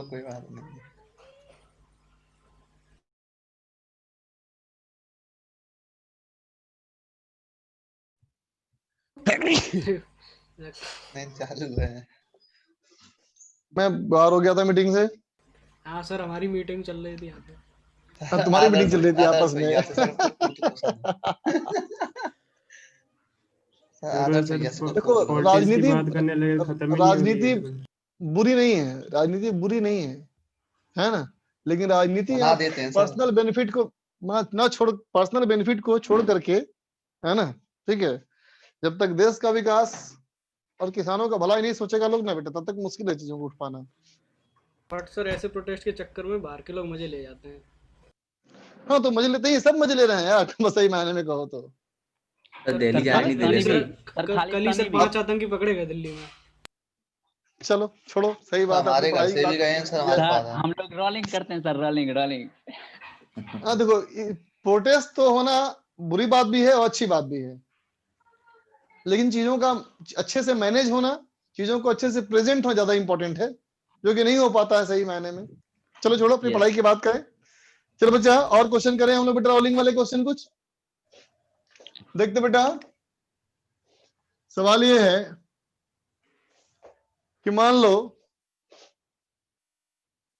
कोई बात नहीं। नहीं चालू है। मैं बाहर हो गया था मीटिंग से। हाँ सर, हमारी मीटिंग चल रही थी यहाँ पे। तुम्हारी मीटिंग चल रही थी आपस आदर्श में। भैया से सर कुछ पूछो सर, आदर्श सर भैया से कुछ देखो पूछो। पॉलिटिक्स की बात करने लगे, खत्म ही नहीं हो रही राजनीति है। बुरी नहीं है, राजनीति बुरी नहीं है ना। लेकिन राजनीति बना आप देते हैं सर। पर्सनल बेनिफिट को ना छोड़, पर्सनल बेनिफिट को छोड़ करके, है ना, ठीक है। जब तक देश का विकास और किसानों का भला ही नहीं सोचेगा लोग ना बेटा, तब तक मुश्किल है चीजों को उठ पाना। बट सर ऐसे प्रोटेस्ट के चक्कर में बाहर के लोग मजे ले जाते हैं। हाँ तो मजे लेते ही, सब मजे ले रहे हैं यार, बस सही मायने में कहो तो। सर दिल्ली कल जाने नहीं दे रहे ही सर। कल ही सर 5 आतंकी पकड़े गए दिल्ली में। चलो छोड़ो, सही बात है, अपनी हमारे घर पढ़ाई की से भी बात गए हैं सर, हमारे सर फादर। हम लोग रोलिंग करते हैं सर, रोलिंग रोलिंग। हाँ देखो, प्रोटेस्ट तो होना बुरी बात भी है और अच्छी बात भी है, लेकिन चीजों का अच्छे से मैनेज होना, चीजों को अच्छे से प्रेजेंट होना ज्यादा इंपॉर्टेंट है, जो कि नहीं हो पाता है सही मायने में। चलो छोड़ो, अपनी पढ़ाई की बात करें। चलो बच्चा, और क्वेश्चन करें हम लोग बेटा, रोलिंग वाले क्वेश्चन कुछ देखते बेटा। सवाल ये है कि मान लो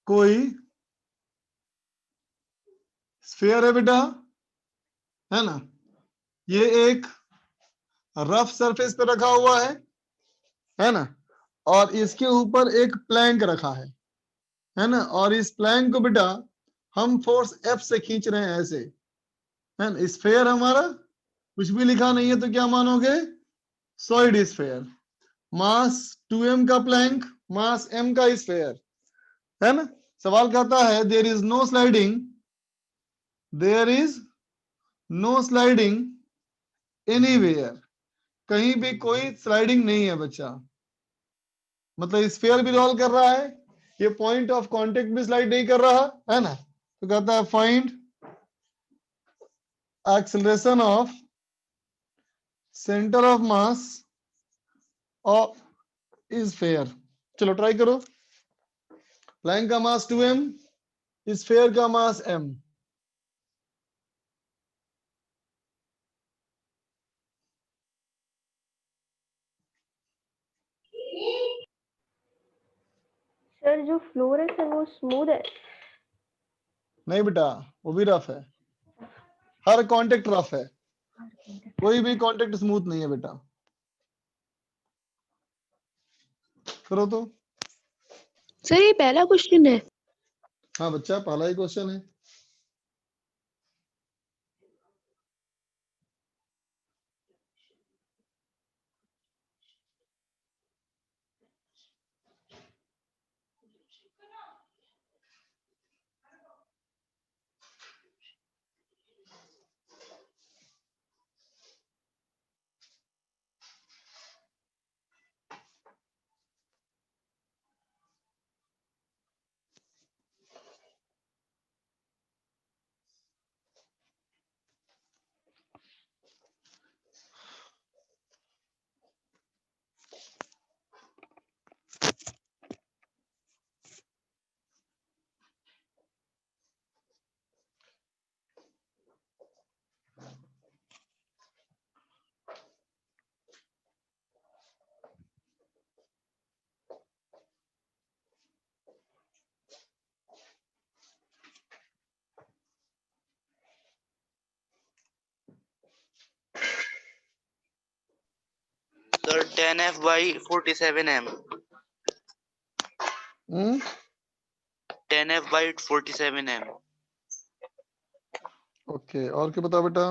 कोई स्फीयर है बेटा, है ना, ये एक रफ सरफेस पे रखा हुआ है ना, और इसके ऊपर एक प्लैंक रखा है ना, और इस प्लैंक को बेटा हम फोर्स F से खींच रहे हैं ऐसे, है ना। स्फीयर हमारा कुछ भी लिखा नहीं है तो क्या मानोगे, सॉलिड स्फीयर। मास 2m का प्लैंक, मास m का स्फीयर, है ना। सवाल कहता है there is no sliding, there is no sliding anywhere, कहीं भी कोई स्लाइडिंग नहीं है बच्चा, मतलब स्फीयर भी रोल कर रहा है, ये पॉइंट ऑफ कांटेक्ट भी स्लाइड नहीं कर रहा है ना। तो कहता है find acceleration of centre of mass of sphere. चलो ट्राई करो। प्लैंक का मास 2m, स्फीयर का मास m। सर जो फ्लोर है वो स्मूथ है। नहीं बेटा, वो भी रफ है, हर कांटेक्ट रफ है, कोई भी कांटेक्ट स्मूथ नहीं है बेटा। करो तो। सर ये पहला क्वेश्चन है। हाँ बच्चा, पहला ही क्वेश्चन है। Sir 10F by 47M। 10F by 47M। Okay, और क्या बताओ बेटा।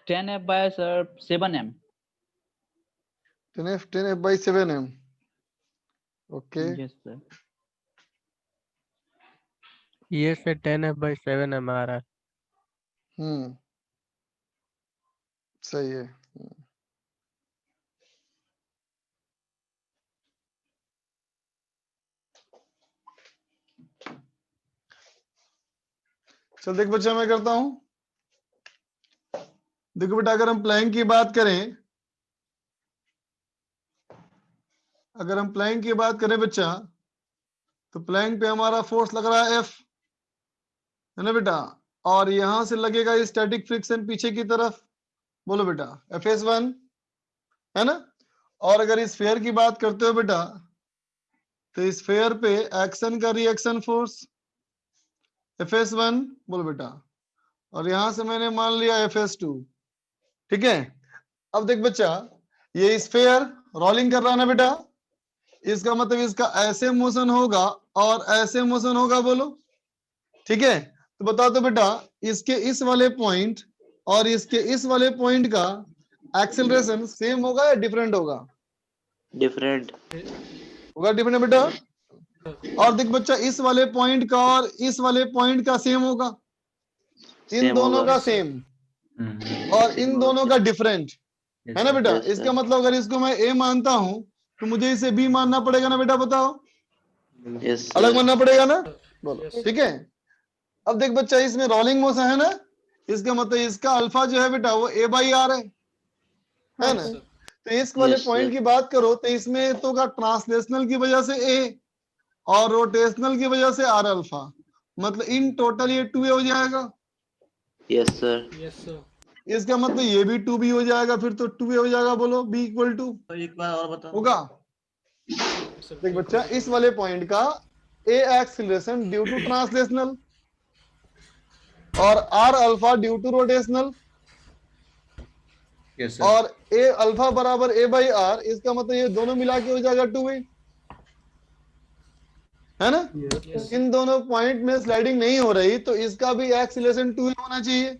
10F by sir 7M। 10F by 7m। Okay, yes sir. ये से 10F/7 आ रहा है। सही है। चल देख बच्चा, मैं करता हूं। देखो बेटा, अगर हम प्लैंक की बात करें, अगर हम प्लैंक की बात करें बच्चा, तो प्लैंक पे हमारा फोर्स लग रहा है F, है ना बेटा, और यहां से लगेगा स्टैटिक फ्रिक्शन पीछे की तरफ। बोलो बेटा, Fs1, है ना। और अगर स्फीयर की बात करते हो बेटा, तो स्फीयर पे एक्शन का रिएक्शन फोर्स Fs1, बोलो बेटा, और यहां से मैंने मान लिया Fs2, ठीक है। अब देख बच्चा, ये स्फीयर रोलिंग कर रहा है ना बेटा, इसका मतलब इसका ऐसे मोशन होगा और ऐसे मोशन होगा, बोलो, ठीक है। तो बताओ तो बेटा, इसके इस वाले पॉइंट और इसके इस वाले पॉइंट का एक्सेलरेशन सेम होगा या डिफरेंट होगा? Different. होगा डिफरेंट बेटा। और देख बच्चा, इस वाले पॉइंट का और इस वाले पॉइंट का सेम होगा, इन Same दोनों होगा। का सेम और इन दोनों का डिफरेंट, है ना बेटा। Yes, sir. इसका मतलब अगर इसको मैं ए मानता हूं तो मुझे इसे बी मानना पड़ेगा ना बेटा, बताओ, Yes, अलग sir. मानना पड़ेगा ना, बोलो, Yes. ठीक है। अब देख बच्चा, इसमें रोलिंग मोशन है ना, इसका मतलब इसका अल्फा जो है बेटा वो ए बाई आर है ना। Sir. तो इस वाले Yes, पॉइंट sir. की बात करो तो इसमें तो का ट्रांसलेशनल की वजह से ए और रोटेशनल की वजह से आर अल्फा, मतलब इन टोटल ये 2a हो जाएगा। Yes, sir. Yes, sir. इसका मतलब ये भी 2b हो जाएगा, फिर तो 2a हो जाएगा, बोलो b इक्वल टू एक बार और बताओ होगा। Sir. देख बच्चा, इस वाले पॉइंट का a acceleration due to translational और r alpha due to rotational, yes और ए अल्फा बराबर ए बाई आर, इसका मतलब ये दोनों मिला के हो जाएगा 2a, है ना। Yes. इन दोनों पॉइंट में स्लाइडिंग नहीं हो रही तो इसका भी एक्सीलरेशन 2a होना चाहिए,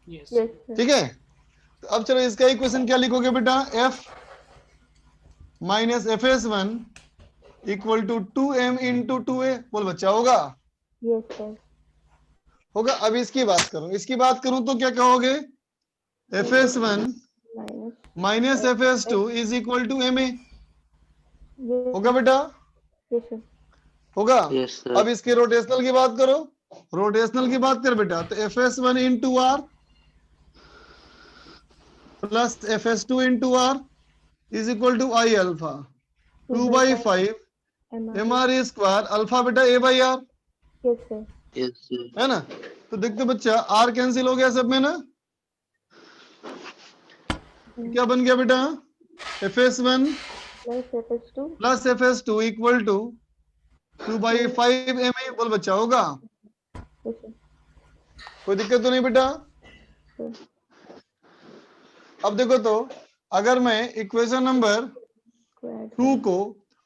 Yes. Yes, sir. ठीक है। तो अब चलो इसका इक्वेशन क्या लिखोगे बेटा, F minus Fs1 equal to 2m into 2a, बोल बच्चा, होगा, Yes, sir. होगा। अब इसकी बात करूं, इसकी बात करूं तो क्या कहोगे, Fs1 Minus. Minus Fs2 is equal to ma, Yes. होगा बेटा, Yes, sir. होगा। Yes, sir. अब इसके रोटेशनल की बात करो, रोटेशनल की बात कर बेटा, तो Fs1 into r plus Fs2 into r is equal to I alpha 2 by 5 M R square alpha बेटा a by r, Yes, sir. Yes, sir. है ना। तो देखते बच्चा, आर कैंसिल हो गया सब में ना, क्या बन गया बेटा, Fs1 Plus Fs2. Plus Fs2 equal to 2 by 5 ma, बोल बच्चा, होगा, Yes, sir. कोई दिक्कत तो नहीं बेटा। Sir. अब देखो तो, अगर मैं इक्वेशन नंबर Squared. 2 को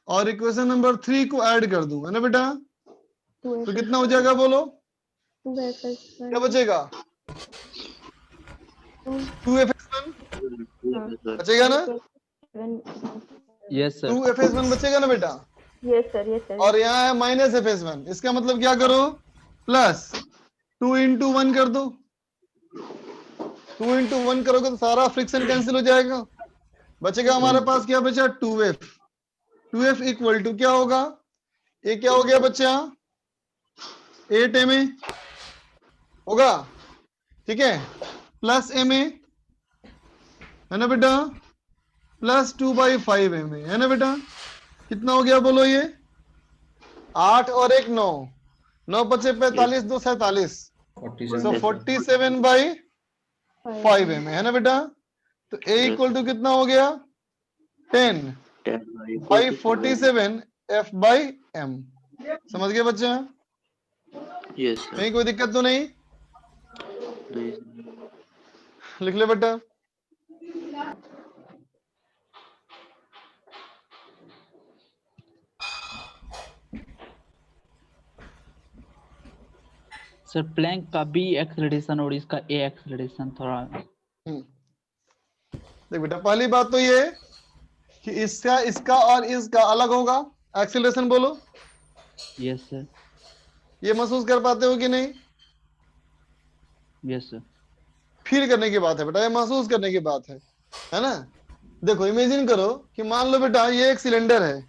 और इक्वेशन नंबर 3 को ऐड कर दूं, है ना बेटा, 2 तो कितना हो जाएगा, बोलो, 2 Fs1. क्या बचेगा, 2 Fs1 Yes, sir. बचेगा ना, 7. Yes, sir. 2 Fs1 बचेगा ना बेटा, Yes, sir. Yes, sir. और यहाँ है माइनस Fs1, इसका मतलब क्या करो, प्लस 2 इंटू 1 कर दो, 2 इंटू 1 करोगे तो सारा फ्रिक्शन कैंसिल हो जाएगा, बचेगा हमारे पास क्या बचा, 2f, 2f इक्वल टू क्या होगा, ये क्या हो गया बच्चा, 8 ma होगा, ठीक है, प्लस ma, है ना बेटा, प्लस 2 बाई 5 ma, है ना बेटा। कितना हो गया बोलो, ये 8 और 1 9, 9 पचे 45 2 47, सो 47 बाई 5 ma, है ना बेटा। तो a इक्वल टू कितना हो गया, 10 10 बाई 47 f बाई m, समझ गए बच्चे, Yes, sir. कहीं कोई दिक्कत तो नहीं, Please. लिख ले बेटा। सर प्लैंक का बी एक्सेलरेशन और इसका ए एक्सेलरेशन थोड़ा देख बेटा, पहली बात तो ये कि इसका और इसका अलग होगा एक्सीलरेशन, बोलो, यस सर ये महसूस कर पाते हो कि नहीं, यस सर फील करने की बात है बेटा, ये महसूस करने की बात है ना। देखो इमेजिन करो कि मान लो बेटा ये एक सिलेंडर है,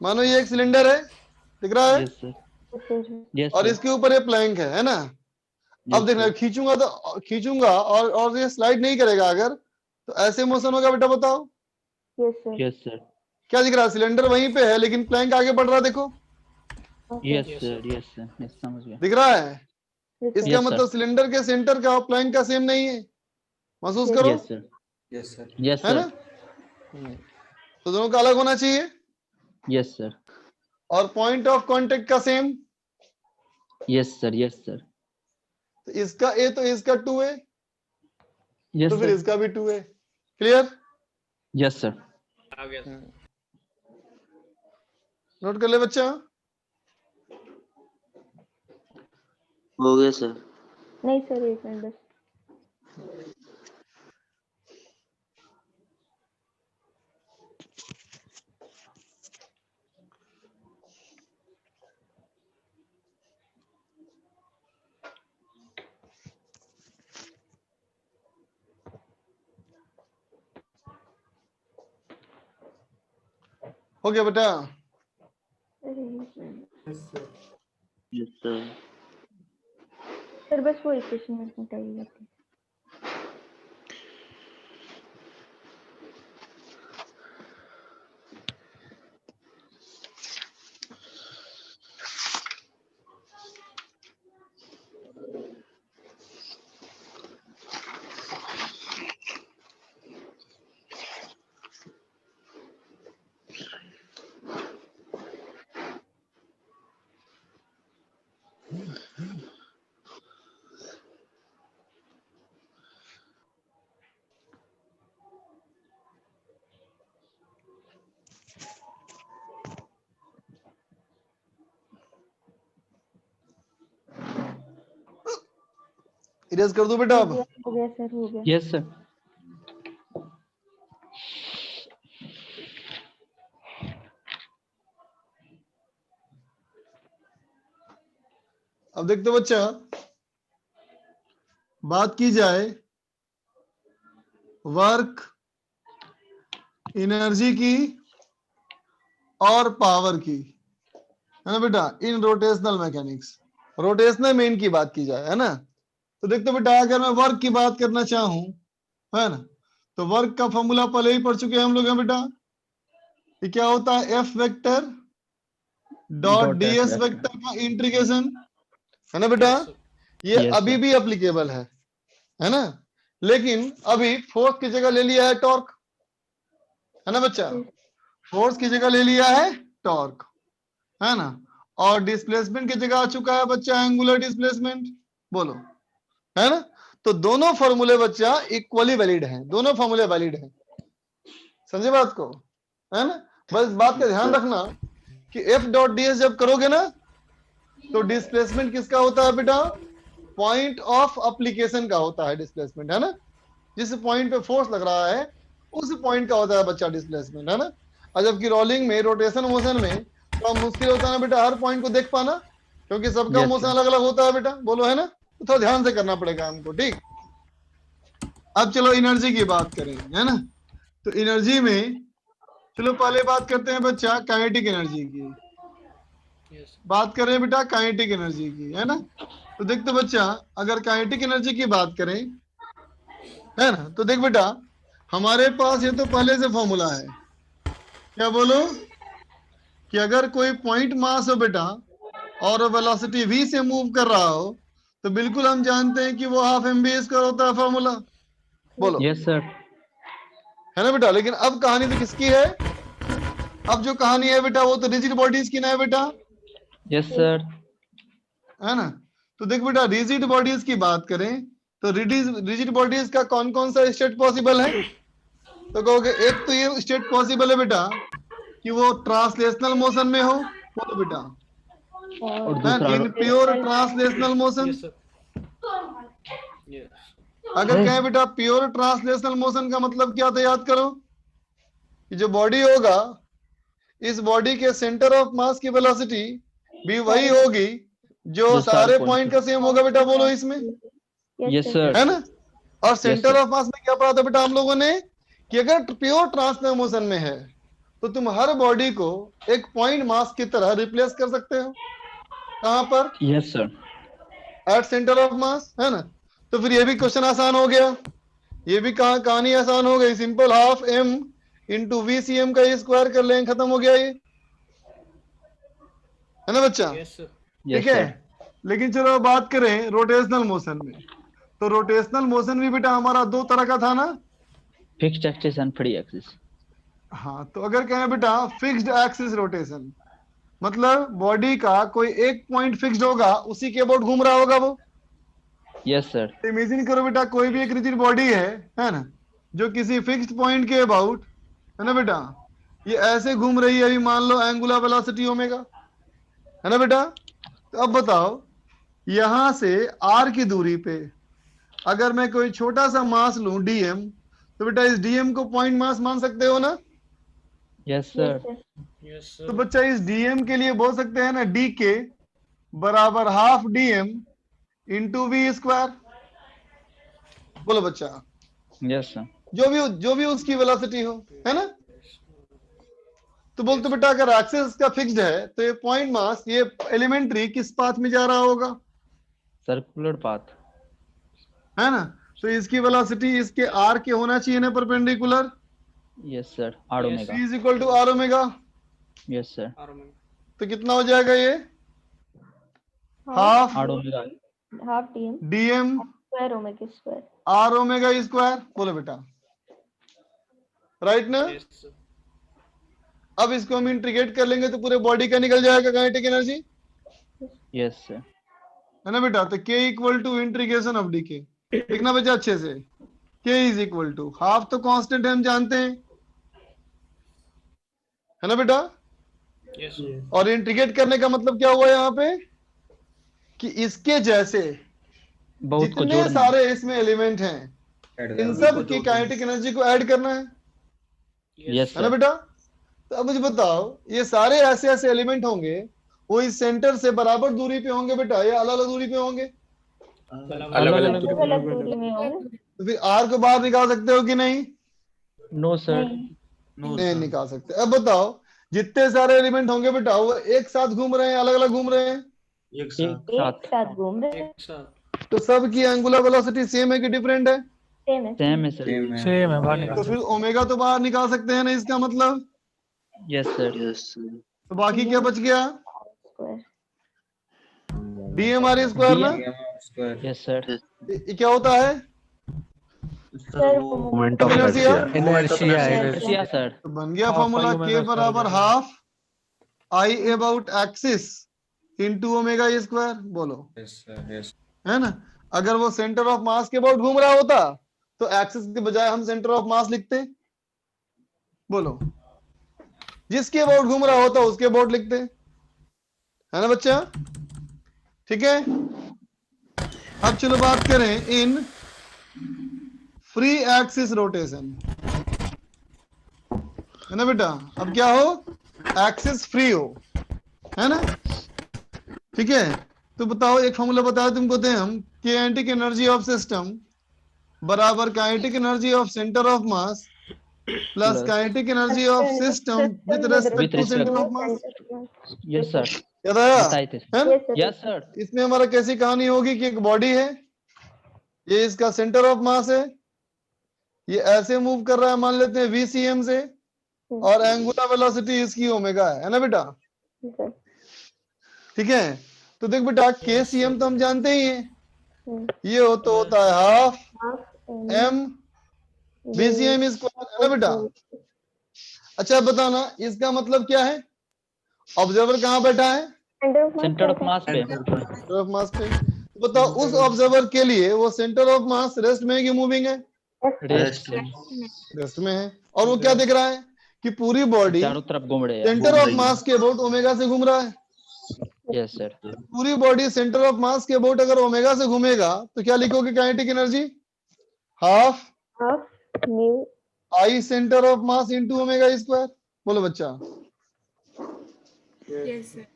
मानो ये एक सिलेंडर है, दिख रहा है, yes sir Yes, sir. Yes और सर इसके ऊपर ये प्लैंक है ना। अब देखना, खींचूंगा और ये स्लाइड नहीं करेगा अगर, तो ऐसे मोशन होगा बेटा, बताओ Yes, sir. यस सर, क्या दिख रहा है? सिलेंडर वहीं पे है लेकिन प्लैंक आगे बढ़ रहा है, देखो Okay. Yes sir, yes sir, yes समझ गया। दिख रहा है। Yes, sir. इसका Yes, मतलब सिलेंडर के सेंटर का और प्लैंक का सेम नहीं है, महसूस Yes, करो, yes sir, yes sir. Yes है ना? सर, तो दोनों का अलग होना चाहिए, यस सर, और पॉइंट ऑफ कांटेक्ट का same. Yes sir, yes sir, तो इसका ए तो इसका 2 है, यस तो फिर सर, इसका भी 2 है। क्लियर? यस सर, आ गया सर। नोट कर ले बच्चा। हो गया सर। नहीं सर, एक मिनट बस। हो गया बेटा? अरे एक मिनट यस सर। सर, बस वो इक्वेशन में बताइएगा please. इरेज कर दो बेटा अब। हो गया सर, हो गया। यस सर, अब देखते हो बच्चा, बात की जाए वर्क, एनर्जी की और पावर की, है ना बेटा, इन रोटेशनल मैकेनिक्स। रोटेशनल में इनकी बात की जाए, है ना? तो देखते हो बेटा, अगर मैं वर्क की बात करना चाहूं, है ना, तो वर्क का फॉर्मूला पहले ही पढ़ चुके हैं हम लोग हैं बेटा। ये क्या होता है? F vector dot D S vector का इंटीग्रेशन, है ना बेटा? Yes, sir. ये Yes, अभी sir. भी एप्लीकेबल है ना? लेकिन अभी फोर्स की जगह ले लिया है टॉर्क, है ना बच्चा? फोर्स की जगह ले लिया है टॉर्क, है ना? और डिस्प्लेसमेंट की जगह आ चुका है बच्चा एंगुलर डिस्प्लेसमेंट। बोलो, है ना? तो दोनों फॉर्मूले बच्चा इक्वली वैलिड हैं, दोनों फॉर्मूले वैलिड हैं। समझे बात को? है ना? बस बात का ध्यान रखना कि एफ डॉट डी एस जब करोगे ना, तो डिस्प्लेसमेंट किसका होता है बेटा? पॉइंट ऑफ एप्लीकेशन का होता है डिस्प्लेसमेंट, है ना? जिस पॉइंट पे फोर्स लग रहा है उस पॉइंट का होता है बच्चा डिस्प्लेसमेंट, है ना? और जबकि रोलिंग में, रोटेशन मोशन में थोड़ा मुश्किल होता है बेटा हर पॉइंट को देख पाना, क्योंकि सबका Yes, मोशन sir. अलग अलग होता है बेटा। बोलो, है ना? तो थोड़ा ध्यान से करना पड़ेगा हमको, ठीक? अब चलो एनर्जी की बात करें, है ना? तो एनर्जी में चलो पहले बात करते हैं बच्चा काइनेटिक एनर्जी की। Yes. बात करें बेटा काइनेटिक एनर्जी की, है ना? तो देखते बच्चा, अगर काइनेटिक एनर्जी की बात करें, है ना, तो देख बेटा, हमारे पास ये तो पहले से फॉर्मूला है। क्या बोलो? कि अगर कोई पॉइंट मास हो बेटा और वेलोसिटी v से मूव कर रहा हो, तो बिल्कुल हम जानते हैं कि वो हाफ mv स्क्वायर होता है फॉर्मूला। बोलो, यस सर, है ना बेटा? लेकिन अब कहानी तो किसकी है? अब जो कहानी है बेटा वो तो रिजिड बॉडीज की ना है बेटा, यस सर, है ना? तो देख बेटा, रिजिड बॉडीज की बात करें तो रिजिड बॉडीज का कौन कौन सा स्टेट पॉसिबल है? तो कहोगे एक तो ये स्टेट पॉसिबल है बेटा कि वो ट्रांसलेशनल मोशन में हो, बोलो बेटा, और दूसरा in pure translational motion. Yes, sir. Yes. अगर कहें बेटा प्योर ट्रांसलेशनल मोशन का मतलब क्या था, याद करो कि जो बॉडी होगा, इस बॉडी के सेंटर ऑफ मास की वेलोसिटी भी वही होगी जो जो सारे सारे पॉइंट point का सेम होगा बेटा। बोलो इसमें, यस सर, है ना? और सेंटर sir. ऑफ मास में क्या पढ़ा था बेटा हम लोगों ने कि अगर प्योर ट्रांसलेशनल मोशन में है तो तुम हर बॉडी को एक पॉइंट मास की तरह रिप्लेस कर सकते हो। कहां पर? Yes sir, at centre of मास, है ना। तो फिर ये भी क्वेश्चन आसान हो गया, ये भी कहानी आसान हो गई। Simple half m into VCM का स्क्वायर कर लें, खत्म हो गया ये, है ना बच्चा। Yes sir. ठीक है, लेकिन चलो बात करें रोटेशनल मोशन में। तो रोटेशनल मोशन भी बेटा हमारा दो तरह का था ना। Fixed axis and free axis. हाँ, तो अगर कहें बेटा फिक्स्ड एक्सिस रोटेशन, मतलब बॉडी का कोई एक पॉइंट फिक्स्ड होगा, उसी के अबाउट घूम रहा होगा वो। Yes sir. इमेजिन करो बेटा कोई भी एक रिजिड बॉडी है ना, जो किसी फिक्स्ड पॉइंट के अबाउट, है ना बेटा, ये ऐसे घूम रही है। अभी मान लो एंगुलर वेलोसिटी ओमेगा, है ना बेटा। तो अब बताओ यहां से r की दूरी पे अगर मैं कोई छोटा सा मास लूं dm, तो बेटा इस dm को पॉइंट मास मान सकते हो ना। Yes sir. यस तो सर। बच्चा इस dm के लिए बोल सकते हैं ना dk बराबर half dm into v square. बोलो बच्चा, यस सर। जो भी उसकी वेलोसिटी हो, है ना। तो बोलते बेटा अगर एक्सिस का फिक्स्ड है तो ये पॉइंट मास, ये एलिमेंट्री किस पाथ में जा रहा होगा, सर्कुलर पाथ। है ना। तो इसकी वेलोसिटी इसके r के होना चाहिए ना perpendicular. Yes sir. R omega. v is equal to r omega. Yes sir. तो कितना हो जाएगा ये, half r omega. Half dm dm square omega square. r omega square. बोलो बेटा, राइट ना। Yes sir. अब इसको हम इंटीग्रेट कर लेंगे तो पूरे बॉडी का निकल जाएगा काइनेटिक एनर्जी, यस सर। है ना बेटा। तो k equal to integration of D. लिखना बच्चा अच्छे से, k is equal to half, तो कांस्टेंट है हम जानते हैं, है ना बेटा। Yes sir. और इंटीग्रेट करने का मतलब क्या हुआ यहाँ पे, कि इसके जैसे बहुत को जितने जोड़ना। सारे इसमें एलिमेंट हैं इन सब की काइनेटिक एनर्जी को ऐड करना है यस है ना सर। बेटा। तो अब मुझे बताओ ये सारे ऐसे ऐसे एलिमेंट होंगे, वो इस सेंटर से बराबर दूरी पे होंगे बेटा, या अलग अलग दूरी पे होंगे। अलग अलग। अलग अलग दूरी में होंगे। तो फिर r को बाहर निकाल सकते हो कि नहीं, नो सर। नहीं। नहीं निकाल सकते। अब बताओ जितने सारे एलिमेंट होंगे बेटा वो एक साथ घूम रहे हैं, अलग अलग घूम रहे हैं, एक एक साथ। साथ घूम रहे हैं। एक साथ। तो सब की एंगुलर वेलोसिटी सेम है कि डिफरेंट है। सेम है। सेम है सर। सेम है, बाहर तो निकाल फिर ओमेगा तो बाहर निकाल सकते हैं ना, इसका मतलब। Yes sir. Yes sir. तो बाकी क्या बच गया, स्क्वायर। dm r स्क्वायर ना। Yes sir. ये क्या होता है, sir moment of inertia. Inertia inertia sir. तो बन गया Half formula I k omega बराबर square। Half i about axis into omega square. बोलो, है ना। अगर वो सेंटर ऑफ मास के अबाउट घूम रहा होता तो एक्सिस के बजाय हम सेंटर ऑफ मास लिखते। बोलो, जिसके अबाउट घूम रहा होता उसके अबाउट लिखते, है ना बच्चा। ठीक है, अब चलो बात करें इन फ्री एक्सिस रोटेशन, है ना बेटा। अब क्या हो, एक्सिस फ्री हो, है ना। ठीक है, तो बताओ एक फॉर्मूला बताओ तुमको थे हम, काइनेटिक एनर्जी ऑफ सिस्टम बराबर kinetic energy of centre of mass plus kinetic energy of system with respect to centre of mass. Yes sir. याद आया, बताए थे है ना। Yes sir. इसमें हमारा कैसी कहानी होगी कि एक बॉडी है, ये इसका सेंटर ऑफ मास है, ये ऐसे मूव कर रहा है मान लेते हैं VCM से, और एंगुलर वेलोसिटी इसकी ओमेगा है ना बेटा। ठीक है, तो देख बेटा KCM तो हम जानते ही हैं, ये तो होता है हाफ m VCM स्क्वायर, है ना बेटा। अच्छा बताना इसका मतलब क्या है, ऑब्जर्वर कहाँ बैठा है, सेंटर ऑफ मास पे। सेंटर ऑफ मास पे। तो बताओ उस ऑब्जर्वर के लिए वो सेंटर ऑफ मास रेस्ट में है कि मूविंग है, रेस्ट। रेस्ट में है। और वो क्या दिख रहा है कि पूरी बॉडी चारों तरफ घूम रहे हैं। सेंटर ऑफ मास के अबाउट ओमेगा से घूम रहा है। Yes sir. पूरी बॉडी सेंटर ऑफ मास के अबाउट अगर ओमेगा से घूमेगा तो क्या लिखोगे kinetic energy, half new I centre of mass into omega square. बोलो बच्चा, यस सर।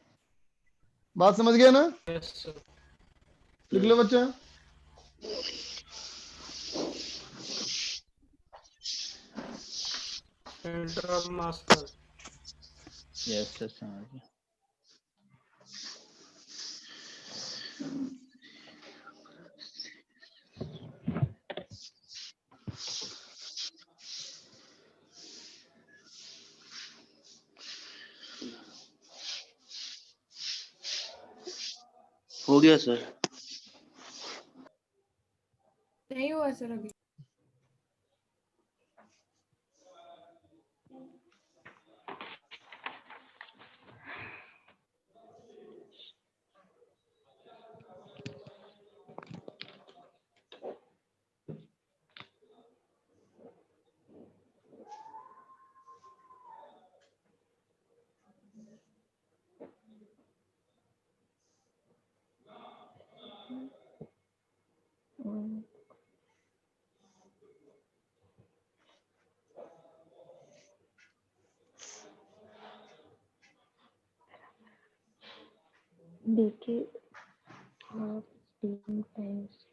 बात समझ गया ना, यस सर। लिख लो बच्चा। सेंटर ऑफ मास पर। यस सर समझ गया। हो गया सर। नहीं हुआ सर अभी। देखिए 3 times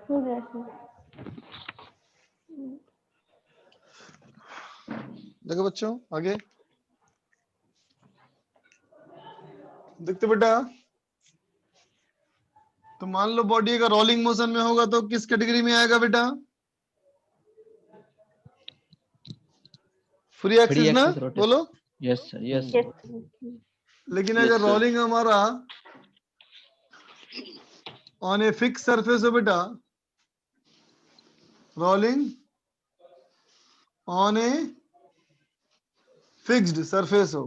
हो गया सर। देखो बच्चों आगे देखते बेटा। तो मान लो बॉडी अगर रोलिंग मोशन में होगा तो किस कैटेगरी में आएगा बेटा? फ्री फ्री एक्सिस ना, एक्सिस रोटेशन। बोलो। Yes sir, yes Yes, sir. sir. लेकिन Yes, अगर sir. रोलिंग हमारा ऑन ए फिक्स सरफेस हो बेटा, rolling on a fixed surface हो,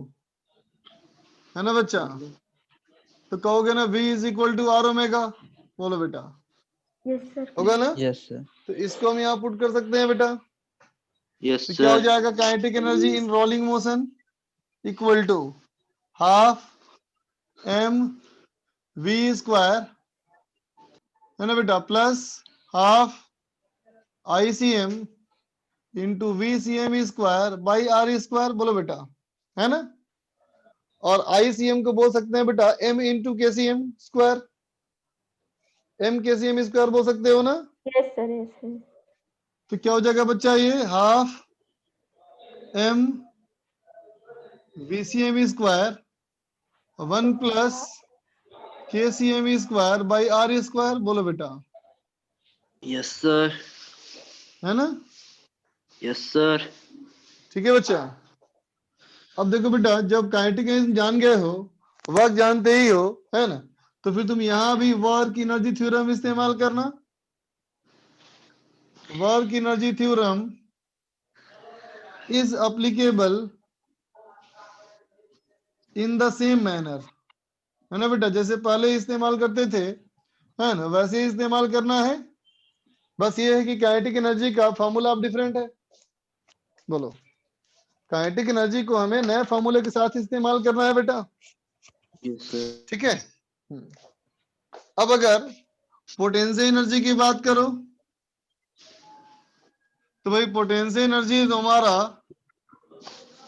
है ना बच्चा? तो कहोगे ना V is equal to r omega, बोलो बेटा, Yes, sir. होगा ना? Yes sir. तो इसको हम यहाँ पुट कर सकते हैं बेटा। Yes, तो क्या हो sir. जाएगा? Kinetic energy in rolling motion equal to half m v square, है ना बेटा, plus half ICM into VCM square by r square, बोलो बेटा, है ना? और ICM को बोल सकते हैं बेटा m into KCM square, m KCM square बोल सकते हो ना? Yes, sir. Yes, sir. तो क्या हो जाएगा बच्चा? ये half m VCM square 1 plus KCM square by r square, बोलो बेटा, Yes, sir. है ना? Yes, sir. ठीक है बच्चा। अब देखो बेटा, जब काइनेटिक एनर्जी जान गए हो, वर्क जानते ही हो, है ना? तो फिर तुम यहां भी वर्क एनर्जी थ्योरम इस्तेमाल करना। Work energy theorem is applicable in the same manner, है ना बेटा? जैसे पहले इस्तेमाल करते थे, है ना, वैसे ही इस्तेमाल करना है। बस ये है कि काइनेटिक एनर्जी का फॉर्मूला अब डिफरेंट है। बोलो, काइनेटिक एनर्जी को हमें नए फॉर्मूले के साथ इस्तेमाल करना है बेटा, Yes, sir. ठीक है? अब अगर पोटेंशियल एनर्जी की बात करो, तो भाई पोटेंशियल एनर्जी तो हमारा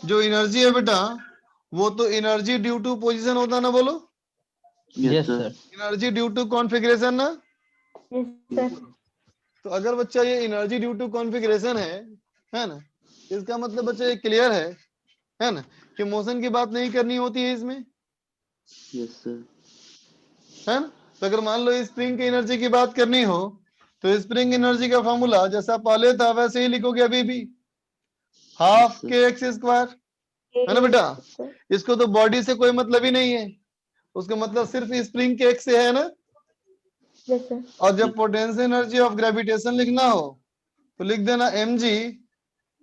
जो एनर्जी है बेटा, वो तो एनर्जी ड्यू टू पोजीशन होता ना, बोलो, Yes, yes sir. Sir. Energy due to configuration ना। Yes, sir. तो अगर बच्चा ये एनर्जी ड्यू टू कॉन्फ़िगरेशन है ना, इसका मतलब बच्चा ये क्लियर है ना, कि मोशन की बात नहीं करनी होती है इसमें, Yes, sir. है ना? तो अगर मान लो स्प्रिंग की एनर्जी की बात करनी हो, तो स्प्रिंग एनर्जी का फॉर्मूला जैसा पहले था वैसे ही लिखोगे अभी भी, हाफ sir. के एक्स स्क्वायर, है ना बेटा? Yes, sir. इसको तो बॉडी से कोई मतलब ही नहीं है, उसका मतलब सिर्फ स्प्रिंग के एक्स से है ना, Yes, sir. और जब पोटेंशियल एनर्जी ऑफ ग्रेविटेशन लिखना हो तो लिख देना mg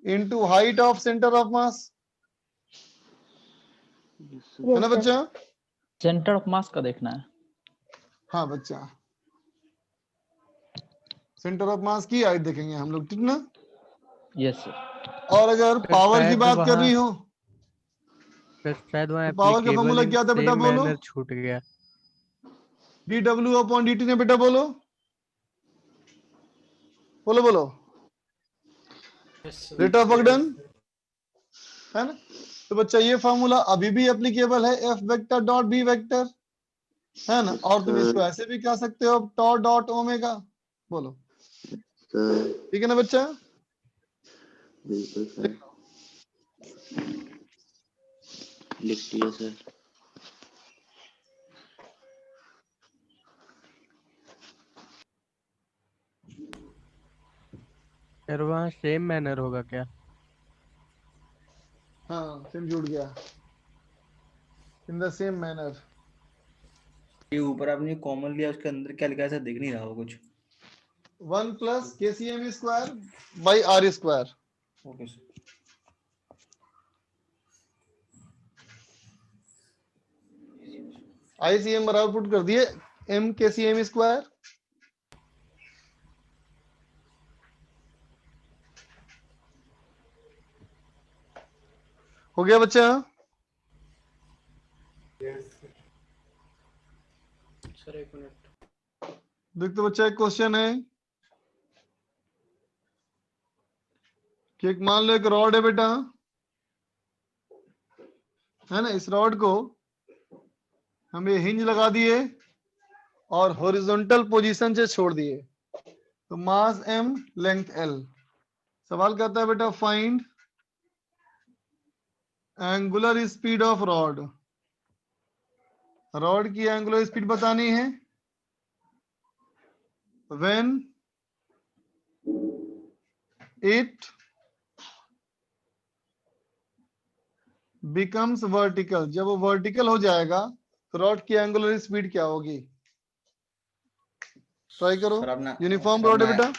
into height of centre of mass, Yes, sir. है ना Yes, sir. बच्चा? सेंटर ऑफ मास का देखना है। हाँ बच्चा, सेंटर ऑफ मास की हाइट देखेंगे हम लोग, ठीक ना? Yes sir. और अगर सर, पावर की शायद बात वहाँ- करनी हो सर शायद वहाँ तो पावर का applicable फॉर्मूला in क्या था बेटा, same बोलो? manner छूट गया। dw अपॉन dt ने, बेटा बोलो बोलो बोलो, रेट ऑफ वर्क डन, है ना? तो बच्चा ये फॉर्मूला अभी भी एप्लीकेबल है, F vector dot B vector, है ना? Yes, और तुम sir. इसको ऐसे भी कह सकते हो टॉ डॉट ओमेगा, बोलो, Sir. ठीक है ना बच्चा? बिल्कुल सर, लिख दिया सर। सर वहाँ सेम मैनर होगा क्या? हाँ सेम जुड़ गया, इन द सेम मैनर। ये ऊपर आपने कॉमन लिया, उसके अंदर क्या लिखा है सर, दिख नहीं रहा हो कुछ। 1 plus KCM square by r square. Okay sir. ICM बराबर पुट कर दिए m KCM स्क्वायर, हो गया बच्चा? सर एक मिनट। देख तो बच्चा, एक क्वेश्चन है कि एक मान लो एक रॉड है बेटा, है ना? इस रॉड को हम ये हिंज लगा दिए और हॉरिजॉन्टल पोजीशन से छोड़ दिए, तो मास m लेंथ l। सवाल कहता है बेटा find angular speed of rod, rod की एंगुलर स्पीड बतानी है व्हेन इट बिकम्स वर्टिकल, जब वो वर्टिकल हो जाएगा तो रॉड की एंगुलर स्पीड क्या होगी? ट्राई करो। सर अपना यूनिफॉर्म रॉड है बेटा,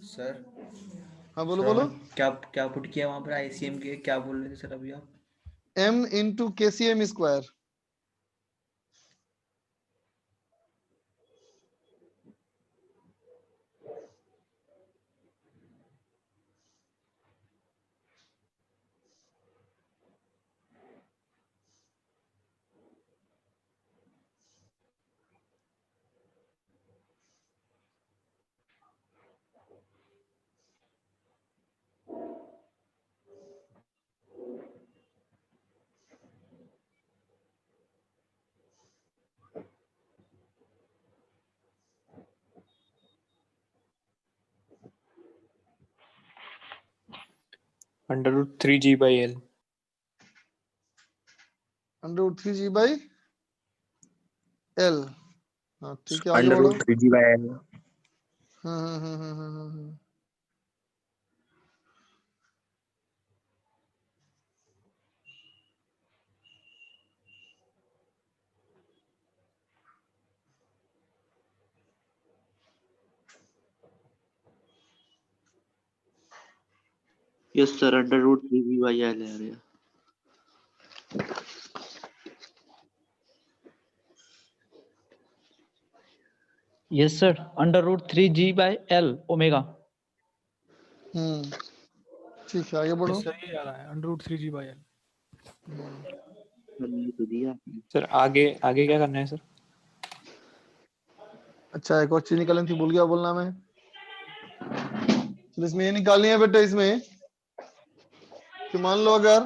सर। हाँ बोलो सर, बोलो। क्या क्या पुट किया वहां पर आईसीएम के, क्या बोल रहे थे सर अभी आप? m into KCM square. √3g/L। √3g by L। हाँ ठीक है, आगे बढ़ो। √3g/L। हाँ। यस सर, √3g/L है रहा। Yes sir, √3g/L omega. ठीक है, आगे बढ़ो। सही आ रहा है √3g/L। ये तो दिया आपने। सर आगे आगे क्या करना है सर? अच्छा एक और चीज निकालनी थी, भूल गया बोलना मैं। चलो इसमें ये निकालनी है बेटा, इसमें कि मान लो अगर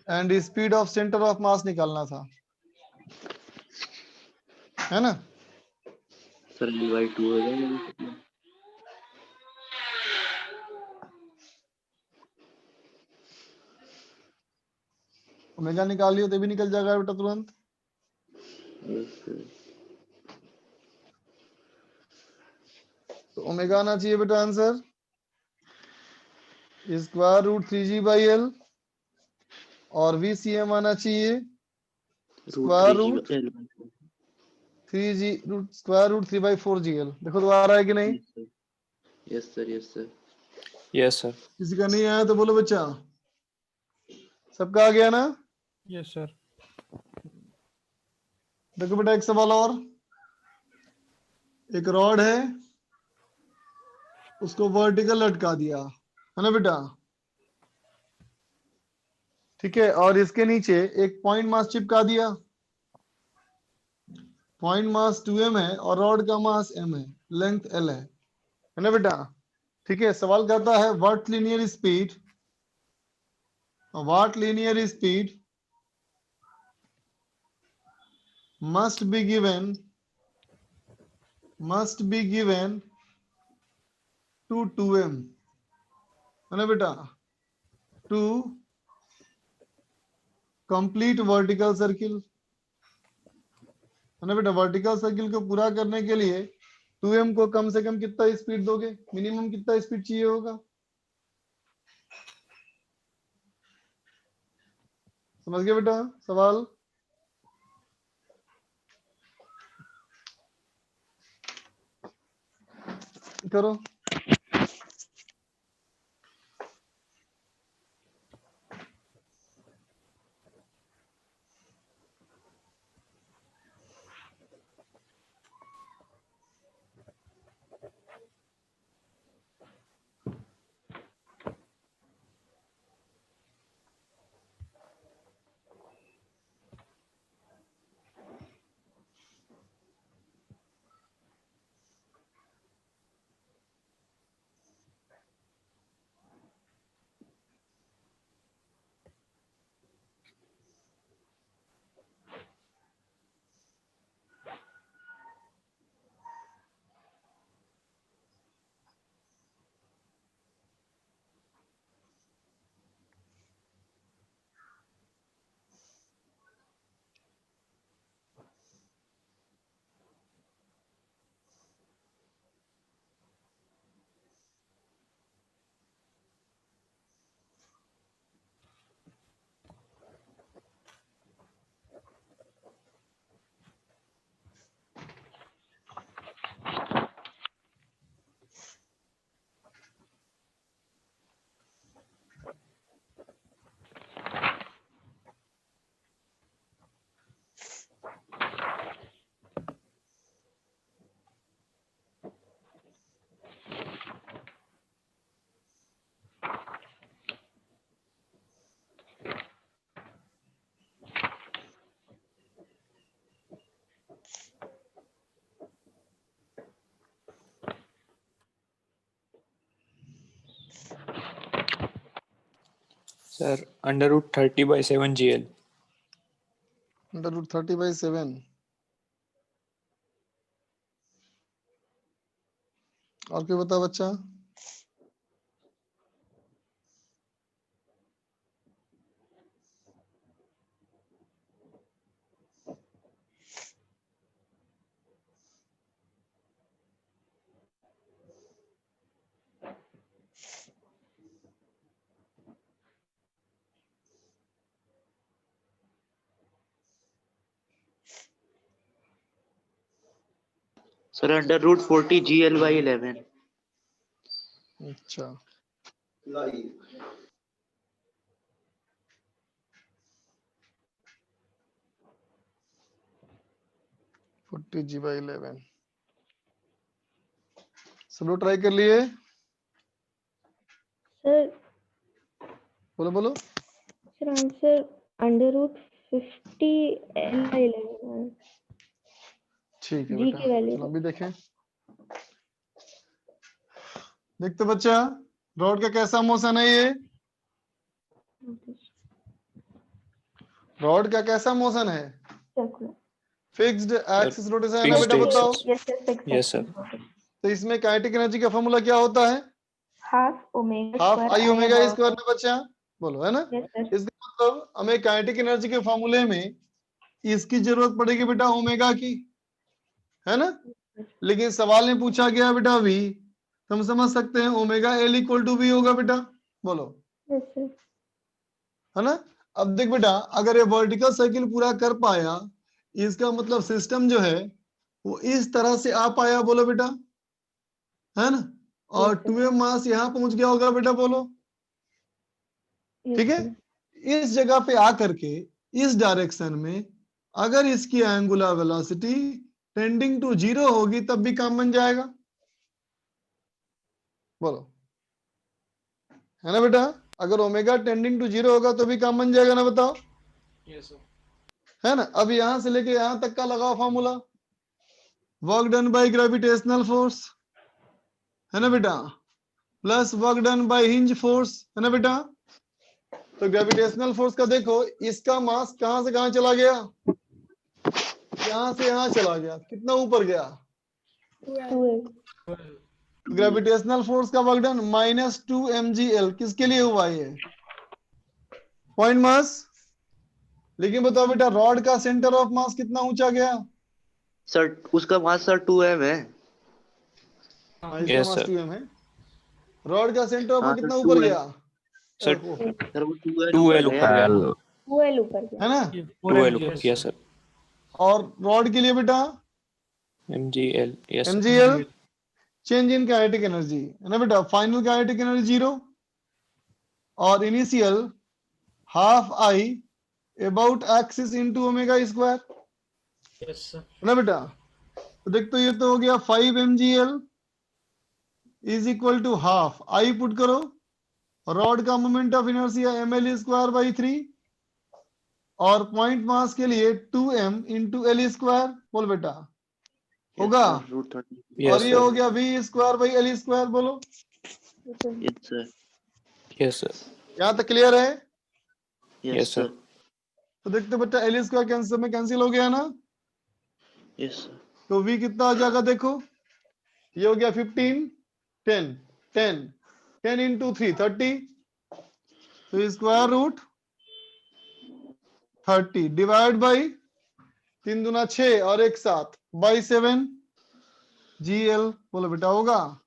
and speed of centre of मास निकालना था, है ना? सर d/2 हो जाएगा। ओमेगा निकाल लियो तो भी निकल जाएगा बेटा तुरंत। Yes sir. तो ओमेगा आना चाहिए बेटा आंसर √3g/L और VCM आना चाहिए स्क्वायर रूट रूट 3 जी रूट स्क्वायर रूट 3/4 GL। देखो तो आ रहा है कि नहीं? Yes sir yes sir yes sir. किसी का नहीं आया तो बोलो बच्चा। सबका आ गया ना? Yes sir. देखो बेटा एक सवाल और। एक रॉड है, उसको वर्टिकल लटका दिया है ना बेटा, ठीक है, और इसके नीचे एक पॉइंट मास चिपका दिया। पॉइंट मास 2m है और रॉड का मास m है, लेंथ l है ना बेटा, ठीक है। सवाल कहता है what linear speed must be given to 2m है ना बेटा, to complete vertical circle है ना बेटा। वर्टिकल सर्किल को पूरा करने के लिए 2m को कम से कम कितना स्पीड दोगे, मिनिमम कितना स्पीड चाहिए होगा? समझ गए बेटा सवाल? करो। Sir √30/7 GL। √30/7। और कोई बता बच्चा? Sir √40 GL/11। अच्छा, 40g/11। सब लोग ट्राई कर लिए? सर बोलो बोलो। सर आंसर √50l/11 ठीक है जी बेटा, की वैल्यू। चलो अभी देखें। देखते बच्चा, रॉड का कैसा मोशन है ये? रॉड का कैसा मोशन है? फिक्स्ड एक्सिस रोटेशन है ना फिक्स्ड बेटा, बताओ। एक्सिस। Yes sir. तो इसमें काइनेटिक एनर्जी का फॉर्मूला क्या होता है? हाफ ओमेगा हाफ स्क्वायर आई ओमेगा स्क्वायर ना बच्चा, बोलो है ना। Yes sir. इसका मतलब हमें काइनेटिक एनर्जी के फॉर्मूले में इसकी जरूरत पड़ेगी बेटा ओमेगा की, है ना। लेकिन सवाल में पूछा गया बेटा वी, तो हम समझ सकते हैं ओमेगा L = V होगा बेटा, बोलो यस सर। है ना। अब देख बेटा, अगर ये वर्टिकल साइकिल पूरा कर पाया, इसका मतलब सिस्टम जो है वो इस तरह से आ पाया, बोलो बेटा, है ना? और 2m मास यहाँ पहुंच गया होगा बेटा, बोलो। ठीक है, इस जगह पे आकर के इस डायरेक्शन में अगर इसकी एंगुलर वेलोसिटी टेंडिंग टू 0 होगी तब भी काम बन जाएगा, बोलो, है ना बेटा? अगर ओमेगा टेंडिंग टू 0 होगा तो भी काम बन जाएगा ना, बताओ, यस सर। है ना? अब यहां से लेके यहां तक का लगाओ formula, work done by gravitational force, है ना बेटा, plus work done by hinge force, है ना बेटा? तो ग्रेविटेशनल फोर्स का देखो, इसका मास कहां से कहां चला गया, यहां से यहां चला गया, कितना ऊपर गया? 12 ग्रेविटेशनल फोर्स का वर्क डन -2 mgl, किसके लिए हुआ ये? Point mass. लेकिन बताओ बेटा, रॉड का सेंटर ऑफ मास कितना ऊंचा गया? सर उसका मास सर 2m है। हाँ, इसका Yes, मास sir. 2m है। रॉड का सेंटर ऑफ हाँ मास सर कितना ऊपर 2m। गया? Sir, ओहो, सर वो 2l 2L ऊपर ऊपर गया। गया ना? 12 ऊपर गया। है ना? ये 2L mg ऊपर किया सर। और रॉड के लिए बेटा MGL. Yes, sir. mgl, change in kinetic energy, है ना बेटा? फाइनल काइनेटिक एनर्जी 0 और initial half I about axis into omega square, yes sir. है ना बेटा? तो देख, तो ये तो हो गया 5 mgl is equal to half I, put करो, रॉड का moment of inertia ml square by 3 और पॉइंट मास के लिए 2m इंटू एल स्क्वायर, बोल बेटा, होगा? रूट 30। Yes, और ये sir. हो गया v square by L square, बोलो। Yes sir. Yes, sir. यहाँ तक क्लियर है? Yes, yes sir. सर। तो देखते बेटा, एल स्क्वायर कैंसिल में कैंसिल हो गया ना, यस सर। तो v कितना आ जाएगा देखो, ये हो गया 15, 10 10 10 इंटू 3 30, तो स्क्वायर रूट 30 डिवाइड बाई 3 दूना 6 और 1 7 बाई 7 GL, बोलो बेटा, होगा?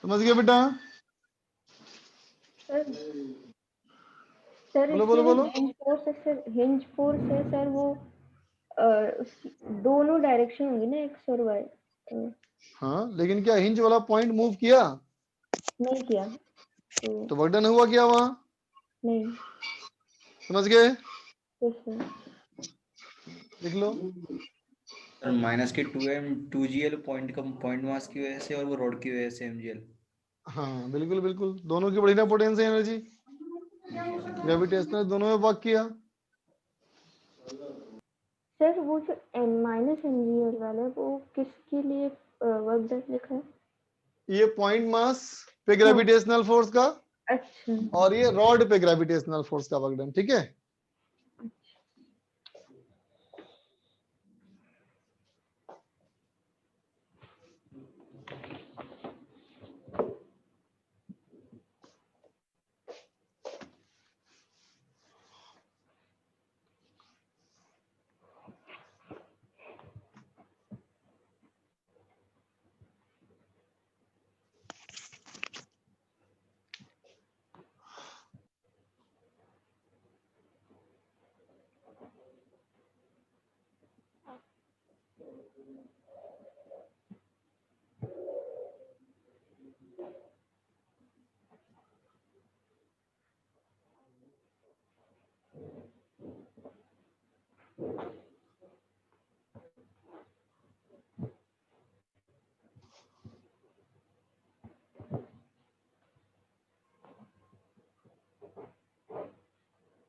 समझ गए बेटा? सर बोलो बोलो बोलो। हिंज फोर्स है सर, हिंज फोर्स है सर, वो दोनों डायरेक्शन होंगी ना, एक्स और वाई। हाँ, लेकिन क्या हिंज वाला पॉइंट मूव किया? नहीं किया तो वर्क डन हुआ क्या वहां? नहीं। समझ गए? Yes sir. लिख लो। सर माइनस के 2m 2gl पॉइंट का पॉइंट मास की वजह से और वो रॉड की वजह से mgl। हाँ बिल्कुल बिल्कुल, दोनों की बढ़िया पोटेंशियल एनर्जी, जी सर। ग्रेविटेशनल दोनों में वर्क किया। सर वो जो -mgl वाला है, वो किसके लिए वर्क डन लिखा है? ये पॉइंट मास पे ग्रेविटेशनल फोर्स का, अच्छा। और ये रॉड पे ग्रेविटेशनल फोर्स का वर्क डन, ठीक है?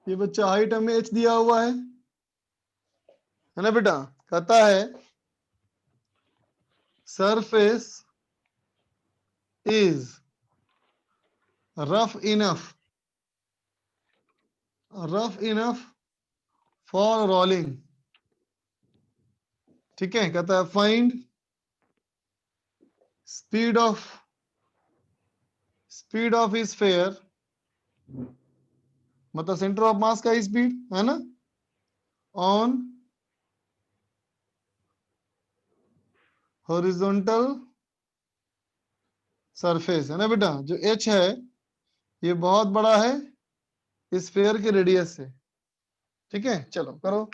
ये बच्चा हाइट हमें h दिया हुआ है ना बेटा? कहता है surface is rough enough for rolling, ठीक है? कहता है फाइंड स्पीड ऑफ स्फीयर, मतलब सेंटर ऑफ मास का स्पीड, है ना, ऑन हॉरिजॉन्टल सरफेस, है ना बेटा? जो h है ये बहुत बड़ा है स्फीयर के रेडियस से। ठीक है, चलो करो।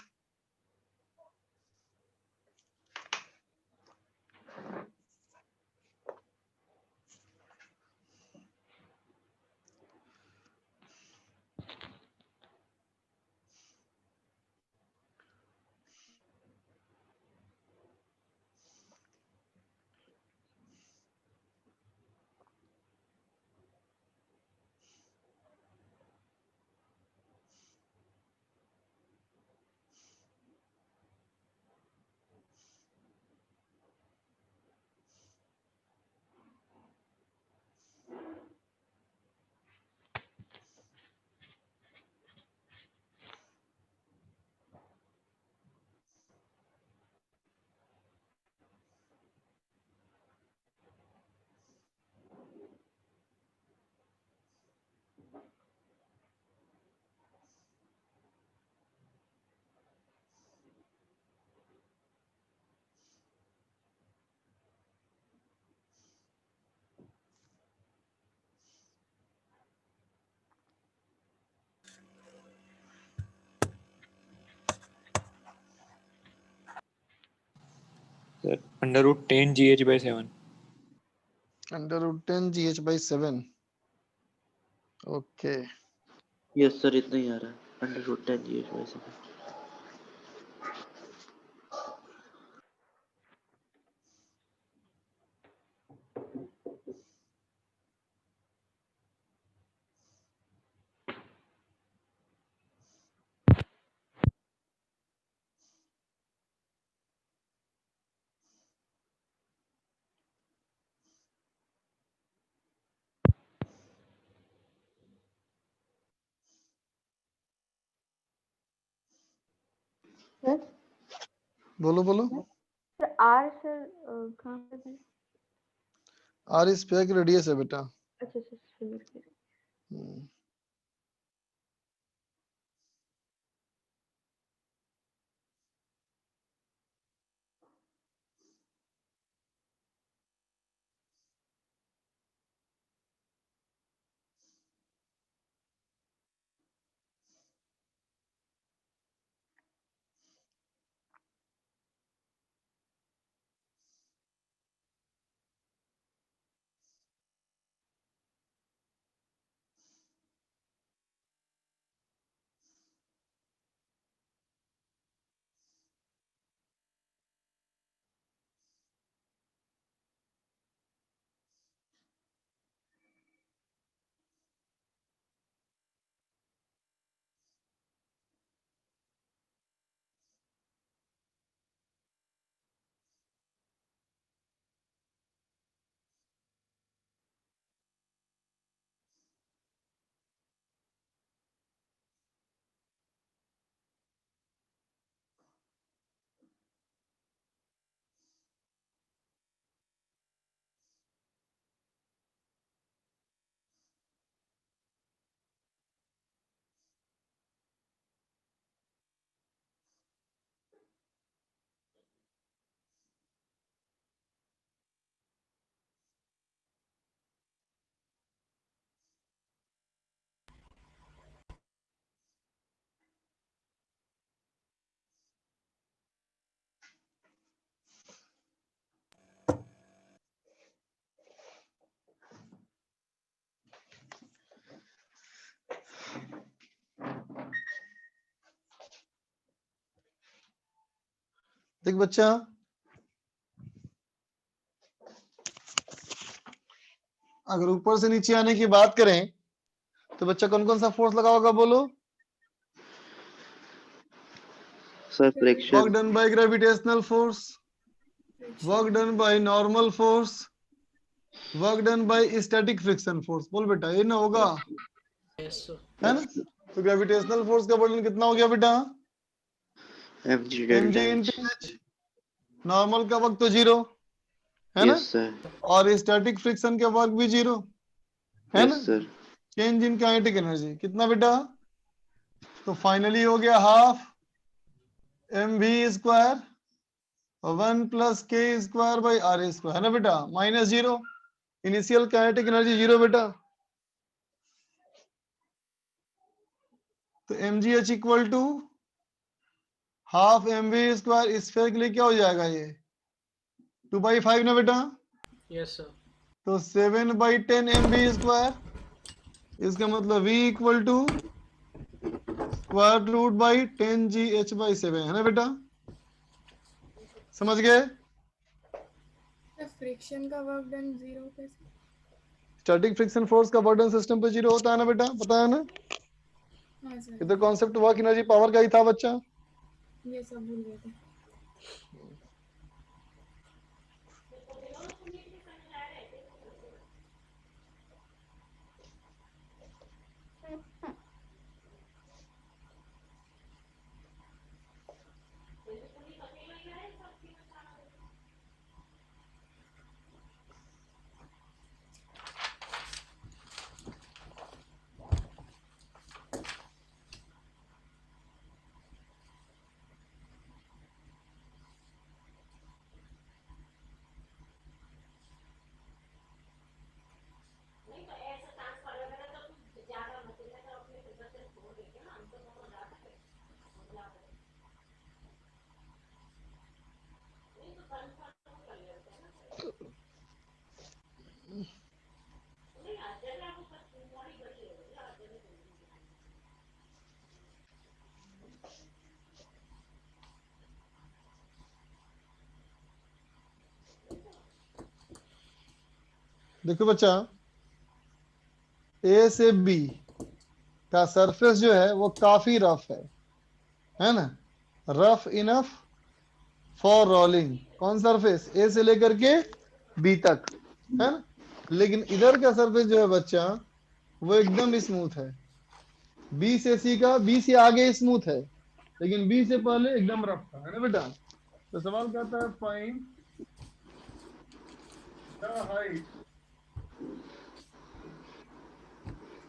Sir, under root 10 GH by 7. Under root 10 GH by 7। Okay, yes sir, इतना ही आ रहा है, under root 10 GH by 7। Sir बोलो बोलो। सर आर सर कहाँ पे है? आर स्फीयर की रेडियस है बेटा। अच्छा सर sphere के। हम्म, देख बच्चा, अगर ऊपर से नीचे आने की बात करें तो बच्चा कौन कौन सा फोर्स लगा होगा बोलो। Sir work friction, done by gravitational force, work done by normal force, work done by static friction force. बोल बेटा, ये ना होगा, यस सर। है ना। तो ग्रेविटेशनल फोर्स का वर्डन कितना हो गया बेटा? mg M delta G H. Into H. Normal का वर्क तो जीरो, है ना, यस सर, और स्टैटिक फ्रिक्शन का वर्क भी जीरो, है ना। Yes sir, change in kinetic energy कितना बेटा? तो फाइनली हो गया half m v square 1 plus k square by r square, है ना बेटा, minus zero. Initial kinetic energy zero बेटा। तो mgh equal to half mv square, sphere के लिए क्या हो जाएगा ये 2/5 ना बेटा, यस सर। तो 7/10 mv स्क्वायर, इसका मतलब v equal to square root by 10gh/7 है ना बेटा, समझ गए? फ्रिक्शन का वर्क डन 0 कैसे? स्टैटिक फ्रिक्शन फोर्स का वर्क डन सिस्टम पे 0 होता है ना बेटा, पता है ना? हाँ सर, इधर कॉन्सेप्ट वर्क एनर्जी पावर का ही था बच्चा। ये सब भूल गए थे। देखो बच्चा, ए से बी का सरफेस जो है वो काफी रफ है ना, रफ इनफ फॉर रोलिंग। कौन सरफेस? ए से लेकर के बी तक, है ना। लेकिन इधर का सरफेस जो है बच्चा वो एकदम स्मूथ है। बी से सी का, बी से आगे स्मूथ है, लेकिन बी से पहले एकदम रफ था, है ना बेटा। तो सवाल कहता है find the height